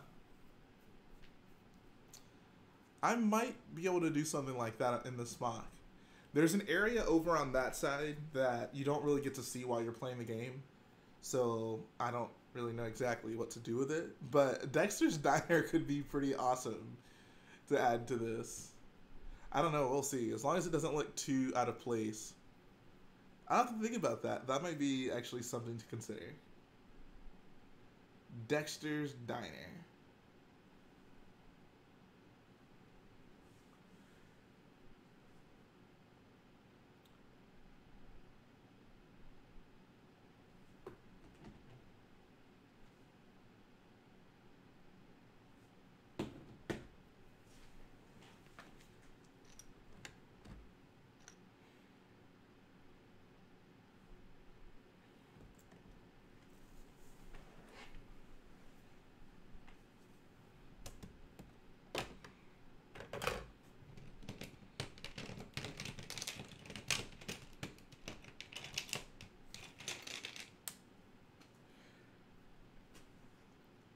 I might be able to do something like that in this mock. There's an area over on that side that you don't really get to see while you're playing the game, so I don't really know exactly what to do with it. But Dexter's Diner could be pretty awesome to add to this. I don't know. We'll see. As long as it doesn't look too out of place. I have to think about that. That might be actually something to consider. Dexter's Diner.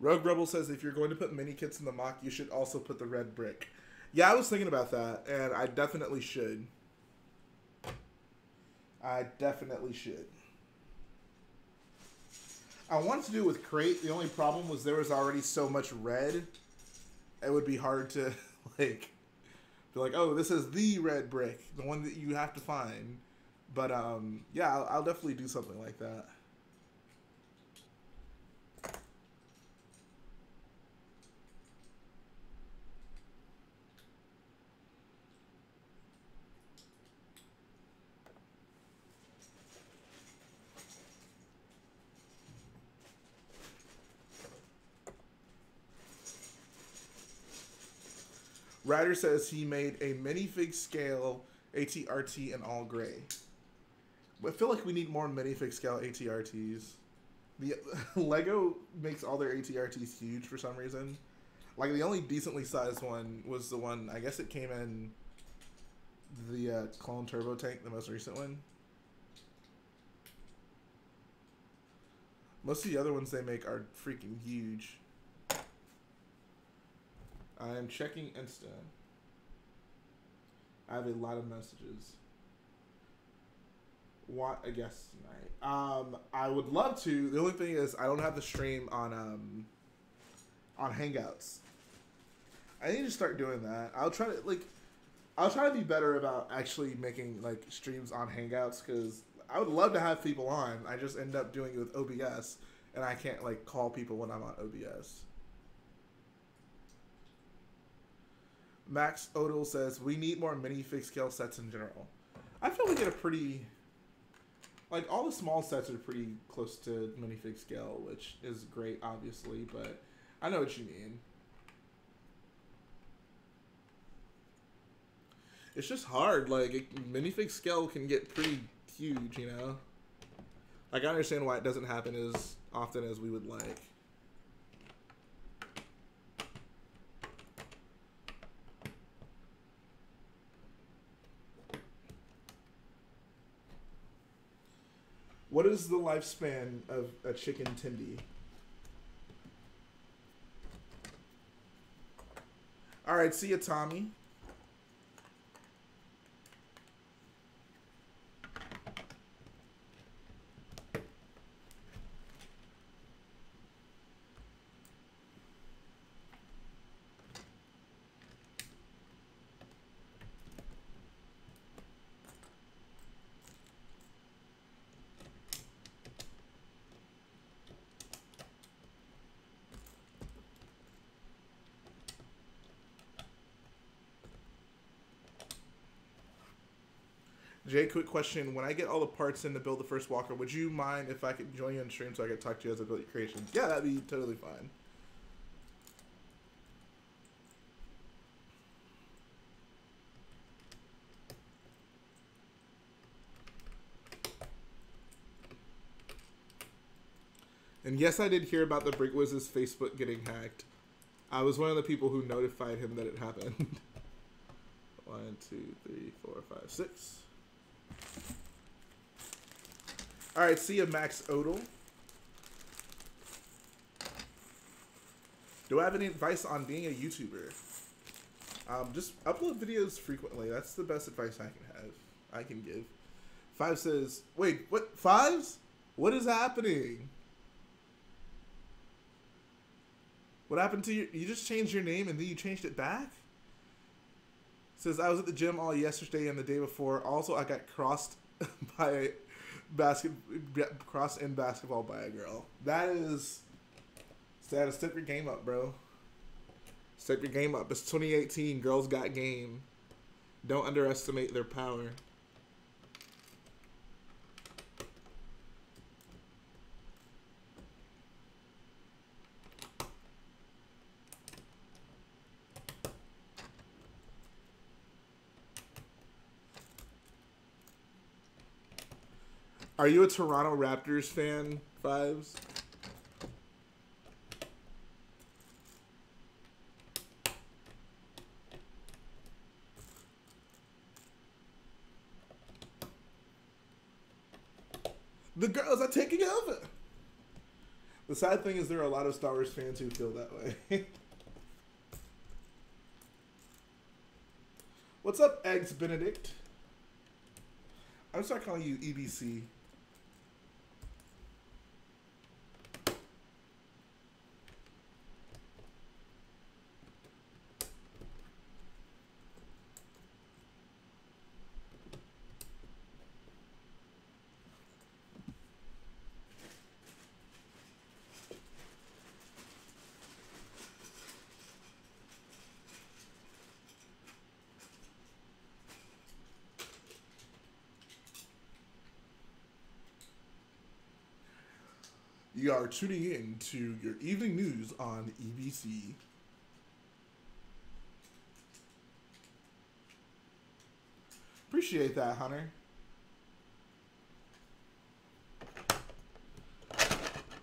Rogue Rebel says if you're going to put mini kits in the mock, you should also put the red brick. Yeah, I was thinking about that, and I definitely should. I definitely should. I wanted to do it with crate. The only problem was there was already so much red. It would be hard to, like, be like, oh, this is the red brick, the one that you have to find. But, yeah, I'll definitely do something like that. Ryder says he made a minifig scale ATRT in all gray. I feel like we need more minifig scale ATRTs. The Lego makes all their ATRTs huge for some reason. Like the only decently sized one was the one, I guess it came in the Clone Turbo Tank, the most recent one. Most of the other ones they make are freaking huge. I am checking Insta. I have a lot of messages. What I guess tonight. I would love to. The only thing is I don't have the stream on Hangouts. I need to start doing that. I'll try to be better about actually making like streams on Hangouts because I would love to have people on. I just end up doing it with OBS and I can't like call people when I'm on OBS. Max Odell says we need more minifig scale sets in general. I feel we get a pretty like all the small sets are pretty close to minifig scale, which is great obviously, but I know what you mean. It's just hard. Like minifig scale can get pretty huge, you know. Like I understand why it doesn't happen as often as we would like. What is the lifespan of a chicken tendy? All right, see ya, Tommy. Jay, quick question. When I get all the parts in to build the first walker, would you mind if I could join you on stream so I could talk to you as I build your creations? Yeah, that'd be totally fine. And yes, I did hear about the BrickWiz's Facebook getting hacked. I was one of the people who notified him that it happened. 1, 2, 3, 4, 5, 6. All right, see ya, Max Odell. Do I have any advice on being a YouTuber? Just upload videos frequently. That's the best advice I can give. 5 says, wait, what? 5s? What is happening? What happened to you just changed your name and then you changed it back? Says, I was at the gym all yesterday and the day before. Also, I got crossed in basketball by a girl. That is sad. Step your game up, bro. Step your game up. It's 2018. Girls got game. Don't underestimate their power. Are you a Toronto Raptors fan, 5s? The girls are taking over. The sad thing is there are a lot of Star Wars fans who feel that way. What's up, Eggs Benedict? I'm gonna start calling you EBC. You are tuning in to your evening news on EBC. Appreciate that, Hunter.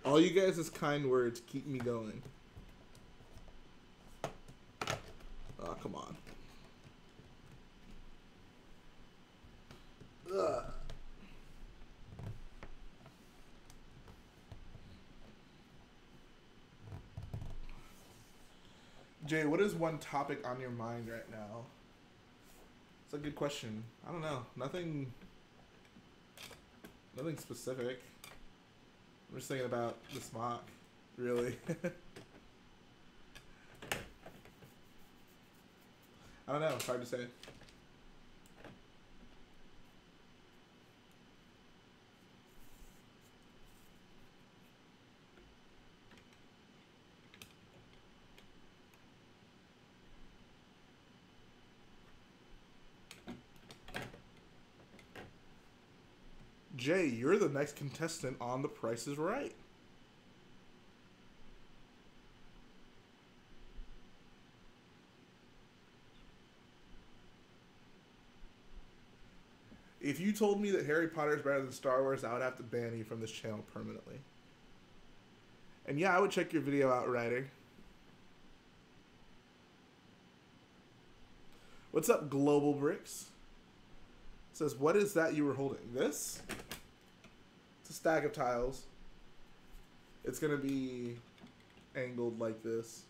All you guys' kind words keep me going. Oh, come on. Ugh. Jay, what is one topic on your mind right now? It's a good question. I don't know. Nothing specific. I'm just thinking about this mock, really. I don't know. It's hard to say. Jay, you're the next contestant on The Price is Right. If you told me that Harry Potter is better than Star Wars, I would have to ban you from this channel permanently. And yeah, I would check your video out, Ryder. What's up, Global Bricks? It says, what is that you were holding? This? It's a stack of tiles. It's going to be angled like this.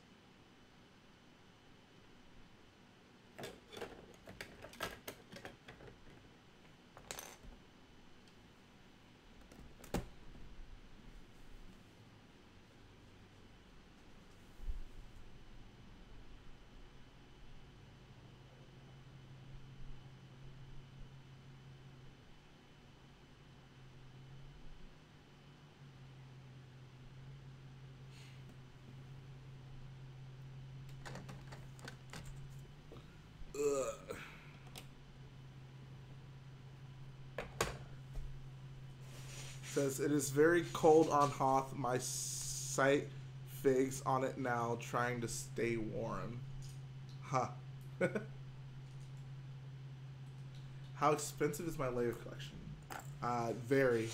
Says, it is very cold on Hoth. My sight figs on it now, trying to stay warm. Huh. How expensive is my Lego collection? Very.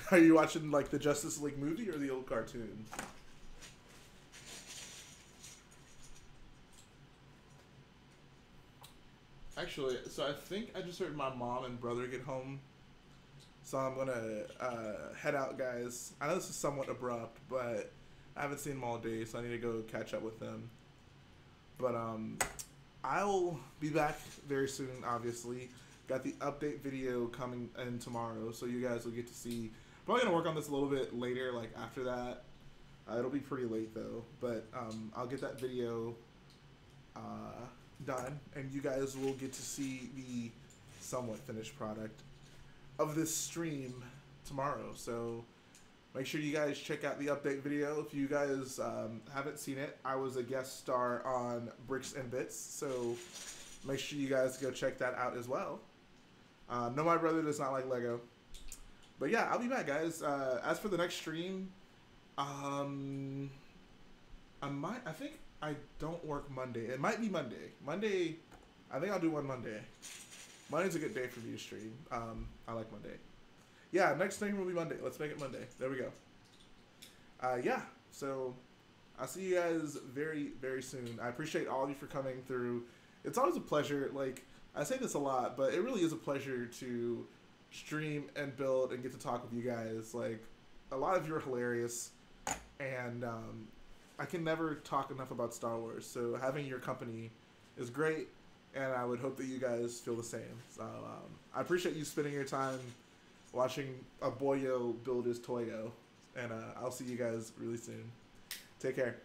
Are you watching like the Justice League movie or the old cartoon? Actually, so I think I just heard my mom and brother get home. So I'm gonna head out, guys. I know this is somewhat abrupt, but I haven't seen them all day, so I need to go catch up with them. But I'll be back very soon, obviously. Got the update video coming in tomorrow, so you guys will get to see. Probably gonna work on this a little bit later, like after that. It'll be pretty late though, but I'll get that video done, and you guys will get to see the somewhat finished product of this stream tomorrow. So make sure you guys check out the update video. If you guys haven't seen it, I was a guest star on Bricks and Bits, so make sure you guys go check that out as well. No, my brother does not like Lego. But yeah, I'll be back, guys. As for the next stream, I think I don't work Monday. It might be Monday. Monday, I think I'll do one Monday. Monday's a good day for me to stream. I like Monday. Yeah, next stream will be Monday. Let's make it Monday. There we go. Yeah, so I'll see you guys very, very soon. I appreciate all of you for coming through. It's always a pleasure. Like, I say this a lot, but it really is a pleasure to stream and build and get to talk with you guys. Like, a lot of you are hilarious, and I can never talk enough about Star Wars, so having your company is great, and I would hope that you guys feel the same. So I appreciate you spending your time watching a boyo build his toyo, and I'll see you guys really soon. Take care.